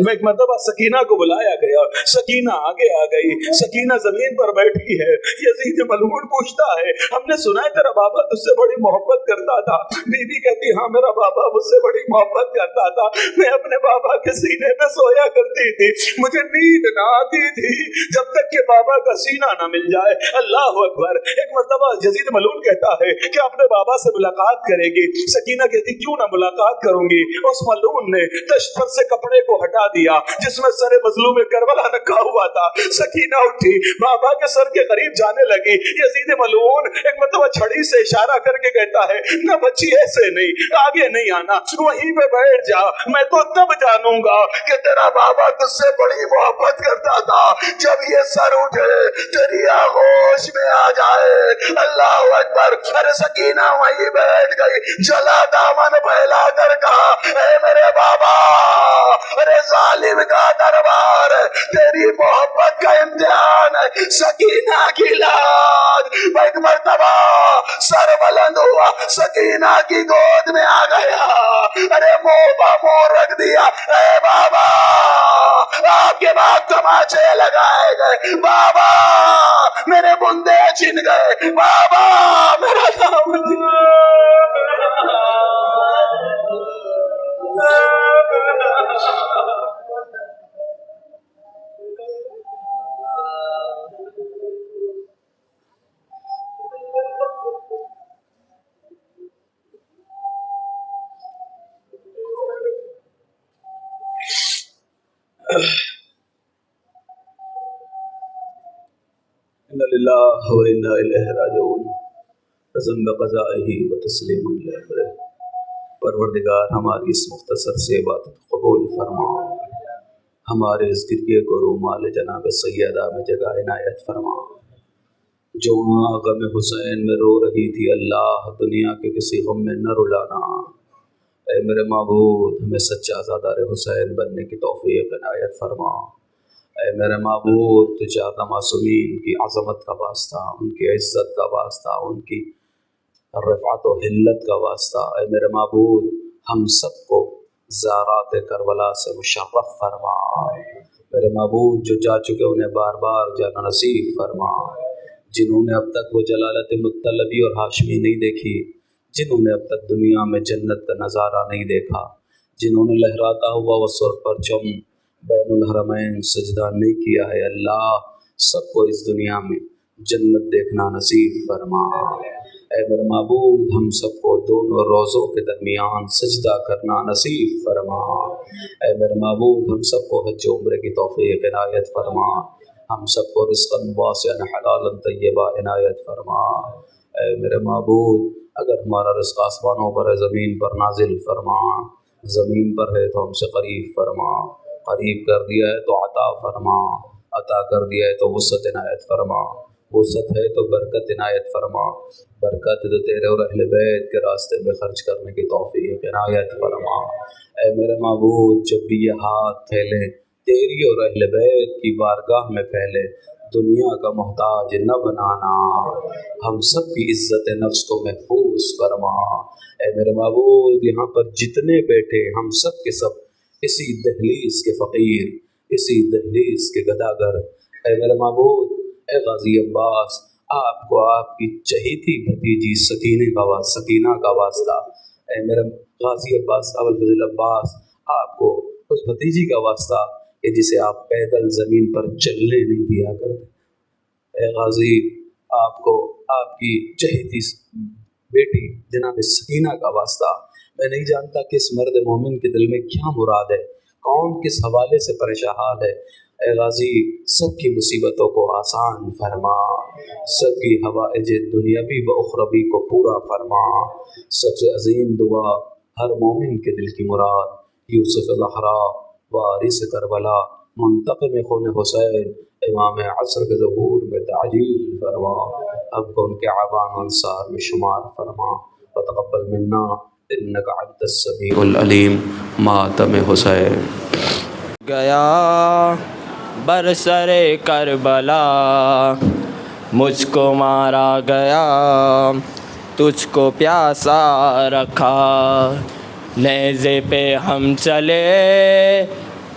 میں ایک مرتبہ سکینہ کو بلایا گیا، سکینہ آگے آ گئی، سکینہ زمین پر بیٹھی ہے، یزید ملعون پوچھتا ہے ہم نے سنا ہے تیرا بابا تجھ سے بڑی محبت کرتا تھا۔ بی بی کہتی ہاں میرا بابا مجھ سے بڑی محبت کرتا تھا، میں اپنے بابا کے سینے پہ سویا کرتی تھی، مجھے نیند نہ آتی تھی جب تک کہ بابا کا سینہ نہ مل جائے۔ اللہ اکبر۔ ایک مرتبہ یزید ملعون کہتا ہے کہ اپنے بابا سے ملاقات کرے گی، سکینہ کہتی کیوں نہ ملاقات کروں گی۔ اس ملعون نے تشت پر سے کپڑے کو ہٹا دیا جس میں سر مظلوم کربلا رکھا ہوا تھا، سکینہ اٹھی بابا کے سر کے قریب جانے لگی، یزید ملعون ایک مرتبہ چھڑی سے اشارہ کر کے کہتا ہے نہ بچی ایسے نہیں، آگے نہیں آنا، وہیں پہ بیٹھ جا، میں تو تب جانوں گا کہ تیرا بابا تجھ سے بڑی محبت کرتا تھا جب یہ سر اٹھے تیری آغوش میں آ جائے۔ اللہ اکبر۔ ارے سکینہ وہیں بیٹھ گئی، جلا دامن پھیلا کر کہا اے میرے بابا، ارے ظالم کا دربار تیری محبت کا امتحان ہے۔ سکینہ کی لاج ایک مرتبہ سر بلند ہوا، سکینہ کی گود میں آ گیا، ارے منہ پہ منہ رکھ دیا، اے بابا آپ کے بعد تماچے لگائے گئے، بابا میرے بندے چھن گئے، بابا میرا دامن اِنَّ لِلَّهِ وَإِنَّا إِلَيْهِ رَاجِعُونَ۔ رضم بقضائه وتسلیم لأمره۔ پروردگار ہماری اس مختصر سے عبادت قبول فرما، ہمارے اس گریے کو رومال جناب سیدہ میں جگہ عنایت فرما۔ جو وہاں غم حسین میں رو رہی تھی، اللہ دنیا کے کسی غم میں نہ رلانا۔ اے میرے معبود ہمیں سچا زادار حسین بننے کی توفیق عنایت فرما۔ اے میرے معبود تو چاہتا معصومین کی عظمت کا واسطہ، ان کی عزت کا واسطہ، ان کی رفعت و حلت کا واسطہ، اے میرے معبود ہم سب کو زارات کربلا سے مشرف فرما۔ میرے معبود جو جا چکے انہیں بار بار جانا نصیب فرما، جنہوں نے اب تک وہ جلالت مطلبی اور ہاشمی نہیں دیکھی، جنہوں نے اب تک دنیا میں جنت کا نظارہ نہیں دیکھا، جنہوں نے لہراتا ہوا وہ سرخ پرچم بین الحرمین سجدہ نہیں کیا ہے، اللہ سب کو اس دنیا میں جنت دیکھنا نصیب فرما۔ اے میرے معبود ہم سب کو دونوں روزوں کے درمیان سجدہ کرنا نصیب فرما۔ اے میرے معبود ہم سب کو حج و عمرے کی توفیق عنایت فرما، ہم سب کو رزقا واسعا حلالا طیبا عنایت فرما۔ اے میرے معبود اگر ہمارا رزق آسمانوں پر ہے زمین پر نازل فرما، زمین پر ہے تو ہم سے قریب فرما، قریب کر دیا ہے تو عطا فرما، عطا کر دیا ہے تو وسعت عنایت فرما، وسعت ہے تو برکت عنایت فرما، برکت تو تیرے اور اہل بیت کے راستے میں خرچ کرنے کی توفیق عنایت فرما۔ اے میرے معبود جب بھی یہ ہاتھ پھیلے تیری اور اہل بیت کی بارگاہ میں پھیلے، دنیا کا محتاج نہ بنانا، ہم سب کی عزت نفس کو محفوظ فرما۔ اے میرے معبود یہاں پر جتنے بیٹھے ہم سب کے سب اسی دہلیز کے فقیر، اسی دہلیز کے گداگر، اے میرے معبود اے غازی عباس آپ کو آپ کی چہیتی بھتیجی سکینہ کا واسطہ، اے میرے غازی عباس ابوالفضل عباس آپ کو اس بھتیجی کا واسطہ کہ جسے آپ پیدل زمین پر چلنے نہیں دیا کرتے، اے غازی آپ کو آپ کی چہیتی بیٹی جناب سکینہ کا واسطہ، میں نہیں جانتا کہ اس مرد مومن کے دل میں کیا مراد ہے، کون کس حوالے سے پریشان حال ہے، اے غازی سب کی مصیبتوں کو آسان فرما، سب کی حوائج دنیاوی و اخروی کو پورا فرما۔ سب سے عظیم دعا ہر مومن کے دل کی مراد یوسف زہرا وارث کربلا منتقم خون حسین امام عصر کے ظہور میں تعجیل فرما، ہم کو ان کے اعوان و انصار میں شمار فرما، وتقبل منا انک انت السمیع العلیم۔ ماتم حسین گیا برسر کربلا، مجھ کو مارا گیا تجھ کو پیاسا رکھا، نیزے پہ ہم چلے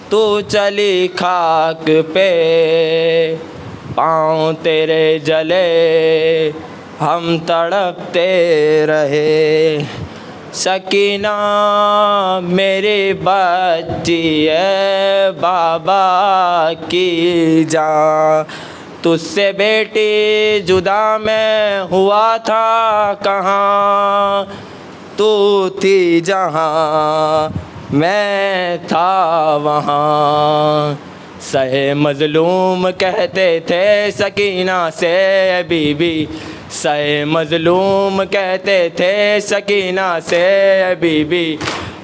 تو چلی خاک پہ، پاؤں تیرے جلے ہم تڑپتے رہے، سکینہ میری بچی ہے بابا کی جان، تجھ سے بیٹی جدا میں ہوا تھا کہاں، تو تھی جہاں میں تھا وہاں، سہے مظلوم کہتے تھے سکینہ سے بی بی، سہے مظلوم کہتے تھے سکینہ سے بی بی،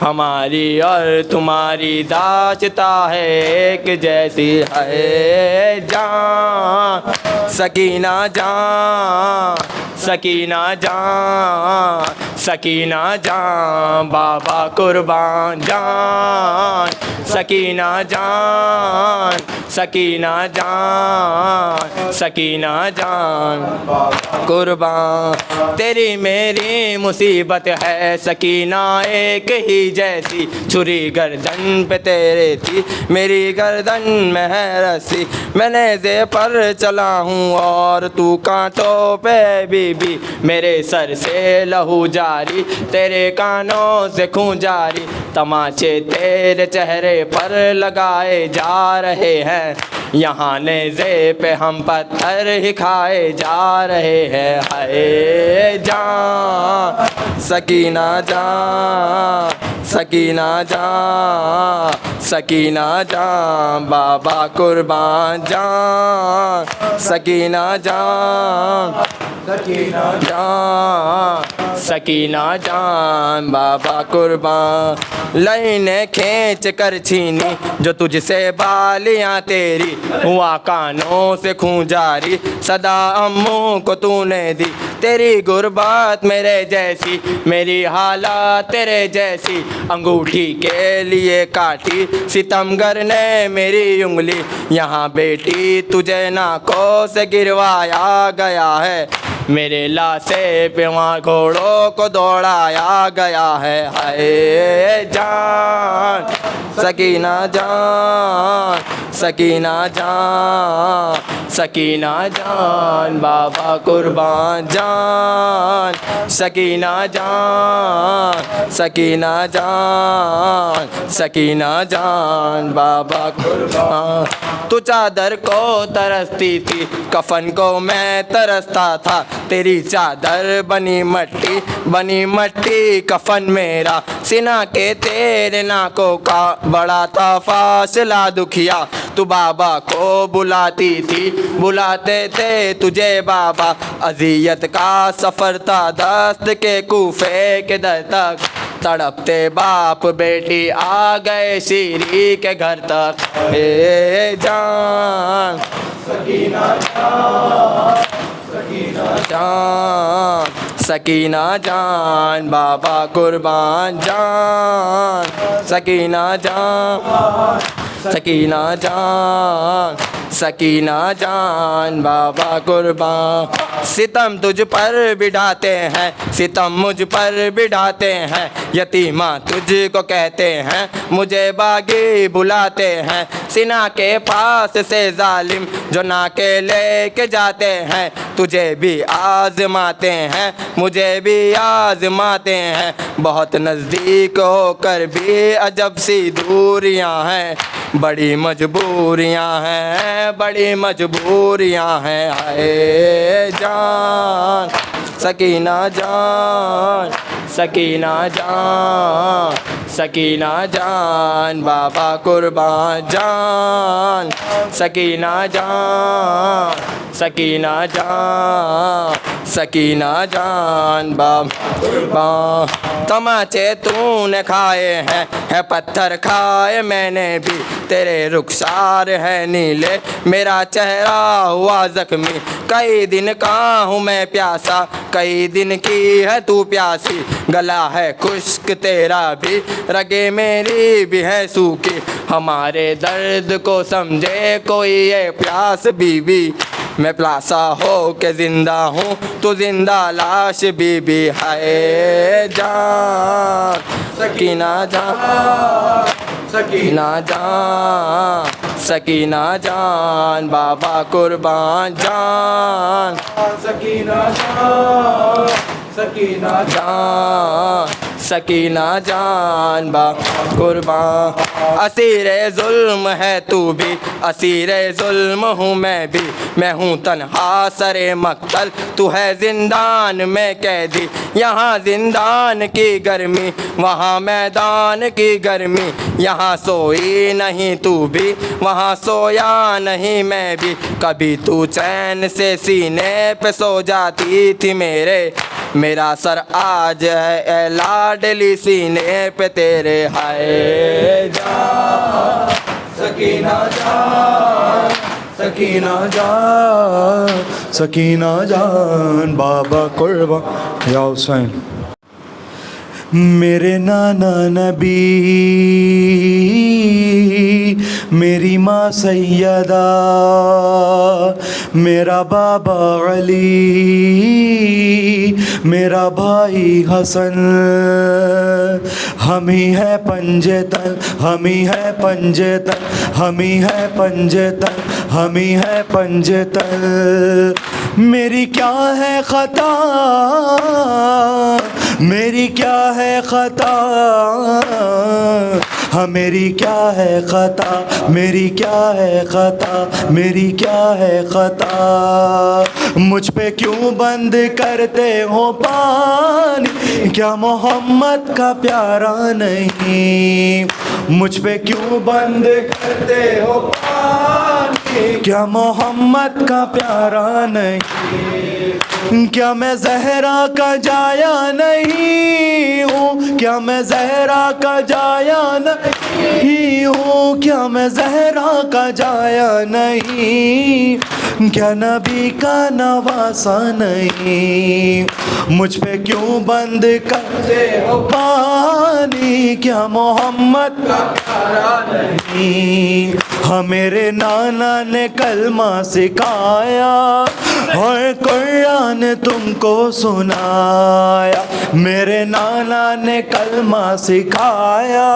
ہماری اور تمہاری داشتہ ہے ایک جیسی ہے جان، سکینہ جان سکینہ جان سکینہ جان بابا قربان جان، سکینہ جان سکینہ جان سکینہ جان قربان، تیری میری مصیبت ہے سکینہ ایک ہی جیسی، چھری گردن پہ تیرے تھی میری گردن میں ہے رسی، میں نیزے پر چلا ہوں اور تو کانٹوں پہ بی بی، میرے سر سے لہو جاری تیرے کانوں سے خون جاری، تماچے تیرے چہرے پر لگائے جا رہے ہیں، یہاں نیزے پہ ہم پتھر ہی کھائے جا رہے ہیں، ہائے جان سکینہ جان سکینہ جان سکینہ جان بابا قربان جان، سکینہ جان سکینہ جان سکینہ جان بابا قربان، لئی نے کھینچ کر چھینی جو تجھ سے بالیاں تیری، ہوا کانوں سے خون جاری صدا اموں کو تو نے دی، تیری غربت میرے جیسی میری حالت تیرے جیسی، انگوٹھی کے لیے کاٹی ستمگر نے میری انگلی، یہاں بیٹی تجھے ناکوں سے گروایا گیا ہے، میرے لاشے پہ وہاں گھوڑوں کو دوڑایا گیا ہے، ہائے جان سکینہ جان سکینہ جان سکینہ جان بابا قربان جان، سکینہ جان سکینہ جان سکینہ جان بابا قربان، تو چادر کو ترستی تھی کفن کو میں ترستا تھا، تیری چادر بنی مٹی کفن میرا، سینہ کے تیرے ناکوں کا بڑا تھا فاصلہ دکھیا، تو بابا کو بلاتی تھی بلاتے تھے تجھے بابا، اذیت کا سفر تھا دست کے کوفے کے در تک، تڑپتے باپ بیٹی آ گئے شیری کے گھر تک، اے جان سکینہ جان سکینہ جان سکینہ جان بابا قربان جان، سکینہ جان سکینہ جان سکینہ جان بابا قربان، ستم تجھ پر بڑھاتے ہیں ستم مجھ پر بڑھاتے ہیں، یتیمہ تجھ کو کہتے ہیں مجھے باغی بلاتے ہیں، سینہ کے پاس سے ظالم جو ناکے لے کے جاتے ہیں، تجھے بھی آزماتے ہیں مجھے بھی آزماتے ہیں، بہت نزدیک ہو کر بھی عجب سی دوریاں ہیں، بڑی مجبوریاں ہیں بڑی مجبوریاں ہیں، ہائے جان سکینہ جان سکینہ جان سکینہ جان بابا قربان جان، سکینہ جان سکینہ جان سکینہ جان بابا تماچے تو نے کھائے ہیں پتھر کھائے میں نے بھی تیرے رخسار ہے نیلے میرا چہرہ ہوا زخمی کئی دن کا ہوں میں پیاسا کئی دن کی ہے تو پیاسی گلا ہے خشک تیرا بھی رگے میری بھی ہے سوکھی ہمارے درد کو سمجھے کوئی یہ پیاس بی بی میں پلاسا ہو کے زندہ ہوں تو زندہ لاش بی بی ہے جان سکینہ جان سکینہ جان سکینہ جان بابا قربان جان سکینہ جان سکینہ جان سکینہ جان با قربان اسیر ظلم ہے تو بھی اسیر ظلم ہوں میں ہوں تنہا سر مقتل تو ہے زندان میں قیدی یہاں زندان کی گرمی وہاں میدان کی گرمی یہاں سوئی نہیں تو بھی وہاں سویا نہیں میں بھی کبھی تو چین سے سینے پہ سو جاتی تھی میرا سر آج ہے اے لاڈلی سینے پہ تیرے ہائے جان سکینہ جان سکینہ جان سکینہ جان بابا قربان یا حسین میرے نانا نبی میری ماں سیدہ میرا بابا علی میرا بھائی حسن ہم ہی ہے پنجے تن ہم ہی ہے پنجے تن ہم ہی ہے پنجے تن ہم ہی ہے پنجے تن میری کیا ہے خطا میری کیا ہے خطا ہاں میری کیا ہے خطا میری کیا ہے خطا میری کیا ہے خطا مجھ پہ کیوں بند کرتے ہو پانی کیا محمد کا پیارا نہیں مجھ پہ کیوں بند کرتے ہو پانی کیا محمد کا پیارا نہیں کیا میں زہرا کا جایا نہیں ہوں کیا میں زہرا کا جایا نہیں ہوں کیا میں زہرا کا جایا نہیں کیا نبی کا نواسا نہیں مجھ پہ کیوں بند کرتے ہو پانی کیا محمد کا پیارا نہیں ہاں میرے نانا نے کلمہ سکھایا اور قرآن تم کو سنایا میرے نانا نے کلمہ سکھایا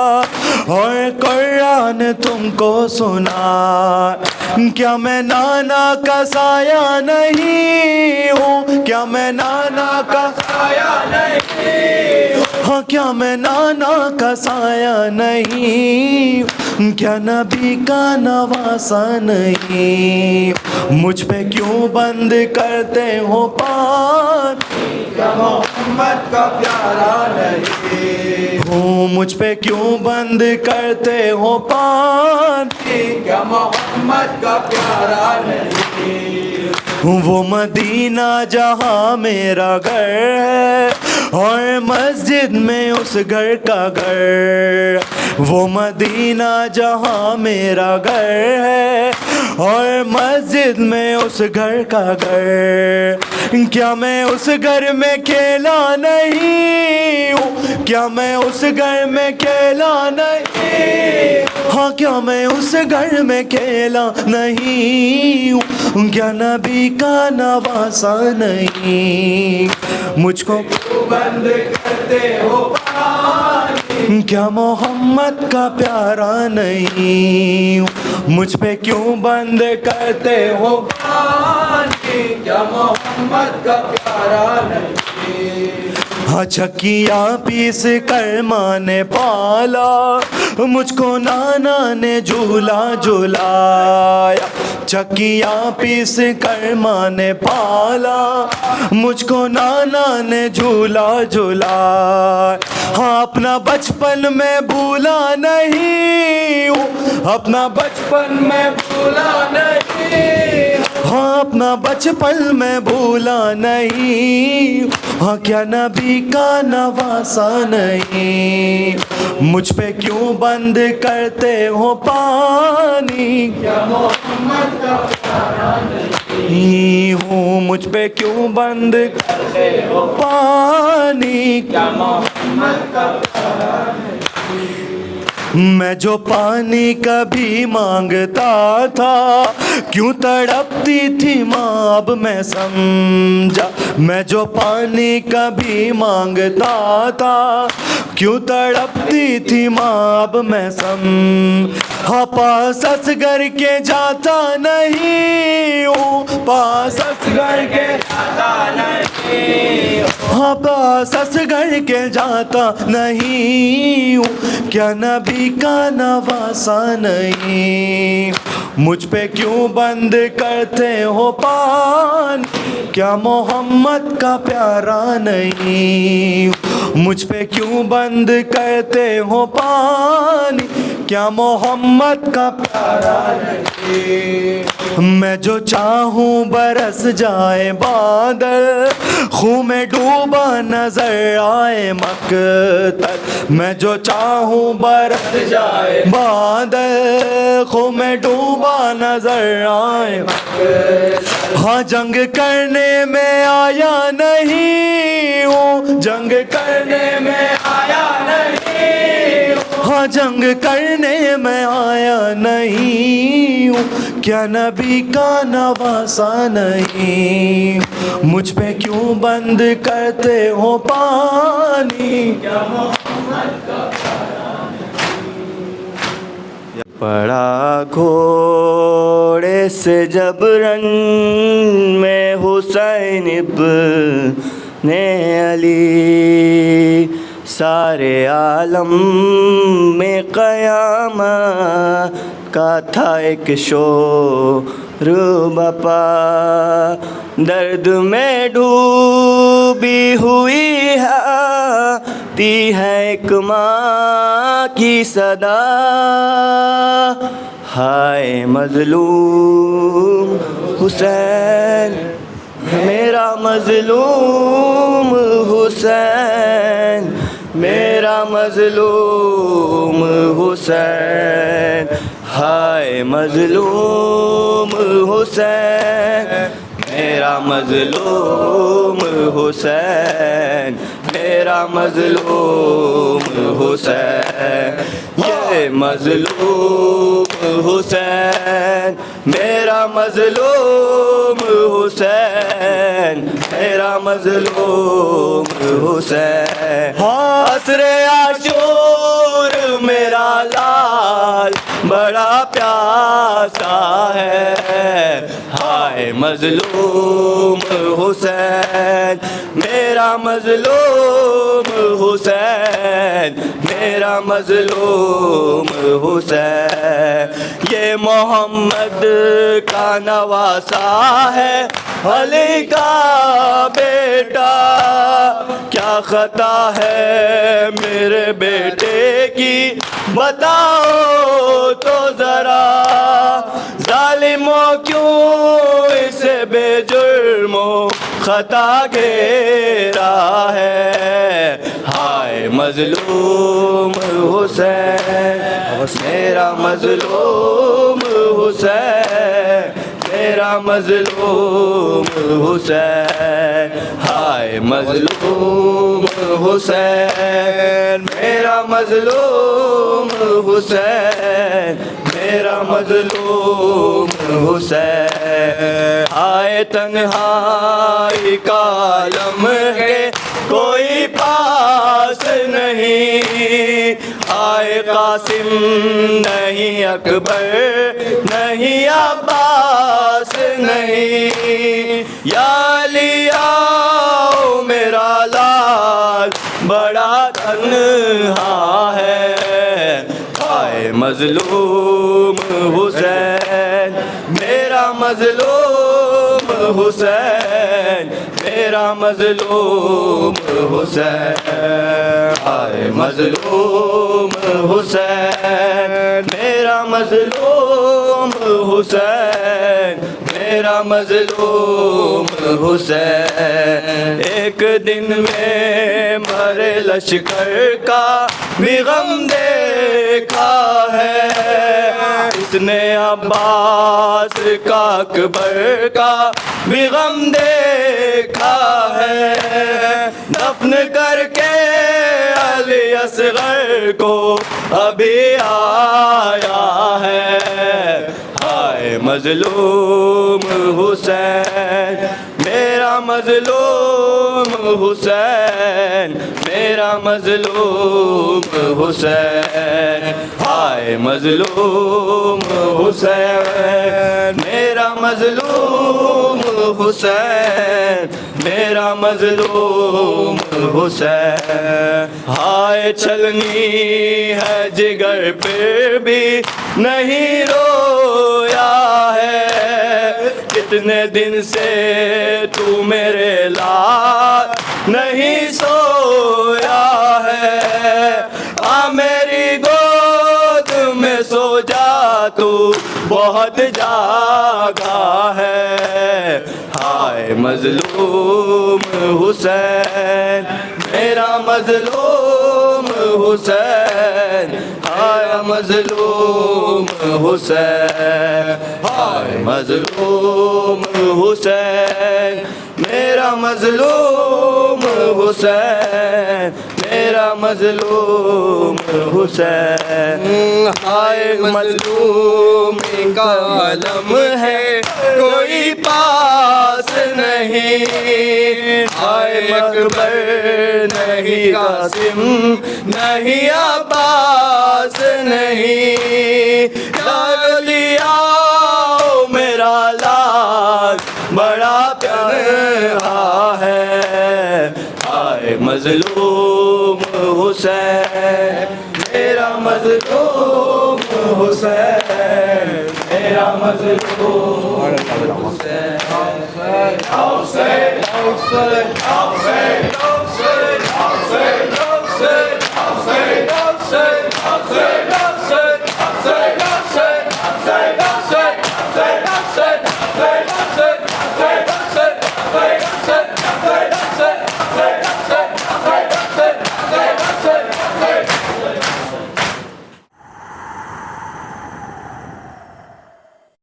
اور قرآن تم کو سنایا کیا میں نانا کا سایہ نہیں ہوں کیا میں نانا کا سایہ نہیں ہاں کیا میں نانا کا سایہ نہیں کیا نبی کا نواسا نہیں مجھ پہ کیوں بند کرتے ہو پانی کیا محمد کا پیارا نہیں ہوں مجھ پہ کیوں بند کرتے ہو پانی کیا محمد کا پیارا نہیں وہ مدینہ جہاں میرا گھر ہے اور مسجد میں اس گھر کا گھر وہ مدینہ جہاں میرا گھر ہے اور مسجد میں اس گھر کا گھر کیا میں اس گھر میں کھیلا نہیں ہوں کیا میں اس گھر میں کھیلا نہیں ہاں کیا میں اس گھر میں کھیلا نہیں ہوں کیا نبی کا نواسا نہیں مجھ کو بند کرتے ہو پانی کیا محمد کا پیارا نہیں مجھ پہ کیوں بند کرتے ہو پانی کیا محمد کا پیارا نہیں ہاں چکیاں پیس کر ماں نے پالا مجھ کو نانا نے جھولا جھولایا چکیاں پیس کر ماں نے پالا مجھ کو نانا نے جھولا جھولایا ہاں اپنا بچپن میں بھولا نہیں ہوں اپنا بچپن میں بھولا نہیں ہاں اپنا بچپن میں بھولا نہیں، ہاں کیا نبی کا نواسا نہیں، مجھ پہ کیوں بند کرتے ہو پانی، کیا محمد کا پیارا نہیں ہوں، مجھ پہ کیوں بند کرتے ہو پانی، کیا محمد کا پیارا نہیں۔ میں جو پانی کبھی مانگتا تھا کیوں تڑپتی تھی ماں اب میں سمجھا، میں جو پانی کبھی مانگتا تھا کیوں تڑپتی تھی ماں اب میں سمجھا، پاس اصغر کے جاتا نہیں ہوں، پاس اصغر کے جاتا نہیں ہوں، ہاں پاس اصغر کے جاتا نہیں ہوں، کیا نبی کا نواسا نہیں، مجھ پہ کیوں بند کرتے ہو پانی، کیا محمد کا پیارا نہیں، مجھ پہ کیوں بند کرتے ہو پانی، کیا محمد کا پیارا نہیں، میں جو چاہوں برس جائے بادل، خون میں ڈوبا نظر آئے مقتل، میں جو چاہوں برس جائے بادل، خون میں ڈوبا نظر آئے مقتل، ہاں جنگ کرنے میں آیا نہیں ہوں، جنگ کرنے میں آیا نہیں ہوں، ہاں جنگ کرنے میں آیا نہیں ہوں، کیا نبی کا نواسا نہیں، مجھ پہ کیوں بند کرتے ہو پانی، کیا محمد کا پیارا نہیں۔ پڑا گھوڑے سے جبرن میں حسین ابن علی، سارے عالم میں قیامت کا تھا ایک شور بپا، درد میں ڈوبی ہوئی آتی ہے ایک ماں کی صدا، ہائے مظلوم حسین میرا مظلوم حسین، میرا مظلوم حسین، ہائے مظلوم حسین، میرا مظلوم حسین، میرا مظلوم حسین، یہ مظلوم حسین، میرا مظلوم حسین، میرا مظلوم حسین، عصر عاشور میرا لال بڑا پیاسا ہے، ہائے مظلوم حسین، میرا مظلوم حسین، میرا مظلوم حسین، یہ محمد کا نواسا ہے، علی کا بیٹا، کیا خطا ہے میرے بیٹے کی بتاؤ تو ذرا، ظالموں کیوں اسے بے جرم و خطا گھیرا ہے، ہائے مظلوم حسین، میرا مظلوم حسین، میرا مظلوم حسین، ہائے مظلوم حسین، میرا مظلوم حسین، میرا مظلوم حسین، ہائے تنہائی کا عالم ہے کوئی پاس نہیں، ہائے قاسم نہیں اکبر نہیں عباس نہیں، یا علی آؤ میرا لال بڑا تنہا ہے، ہائے مظلوم حسین، میرا مظلوم حسین، میرا مظلوم حسین، ہائے مظلوم حسین، میرا مظلوم حسین، میرا مظلوم حسین. ایک دن میں مرے لشکر کا بھی غم دیکھا ہے, اس نے عباس کا اکبر کا بھی غم دیکھا ہے. دفن کر کے علی اصغر کو ابھی آیا ہے. ہائے مظلوم حسین, میرا مظلوم حسین, میرا مظلوم حسین. ہائے مظلوم حسین, میرا مظلوم حسین, میرا مظلوم حسین. ہائے چھلنی ہے جگر پھر بھی نہیں رویا ہے, کتنے دن سے تو میرے لال نہیں سویا ہے. آ میری گود میں سو جا تو بہت جاگا ہے. ہائے مظلوم حسین, میرا مظلوم حسین. ہائے مظلوم حسین, ہائے مظلوم حسین, میرا مظلوم حسین, میرا مظلوم حسین. ہائے مظلوم کا عالم ہے کوئی پاس نہیں, ہائے مقبر نہیں قاسم نہیں عباس نہیں. لیا میرا لال بڑا پیارا ہے. ہائے مظلوم حسین, میرا مظلوم حسین, میرا مظلوم حسین. حسین حسین حسین حسین حسین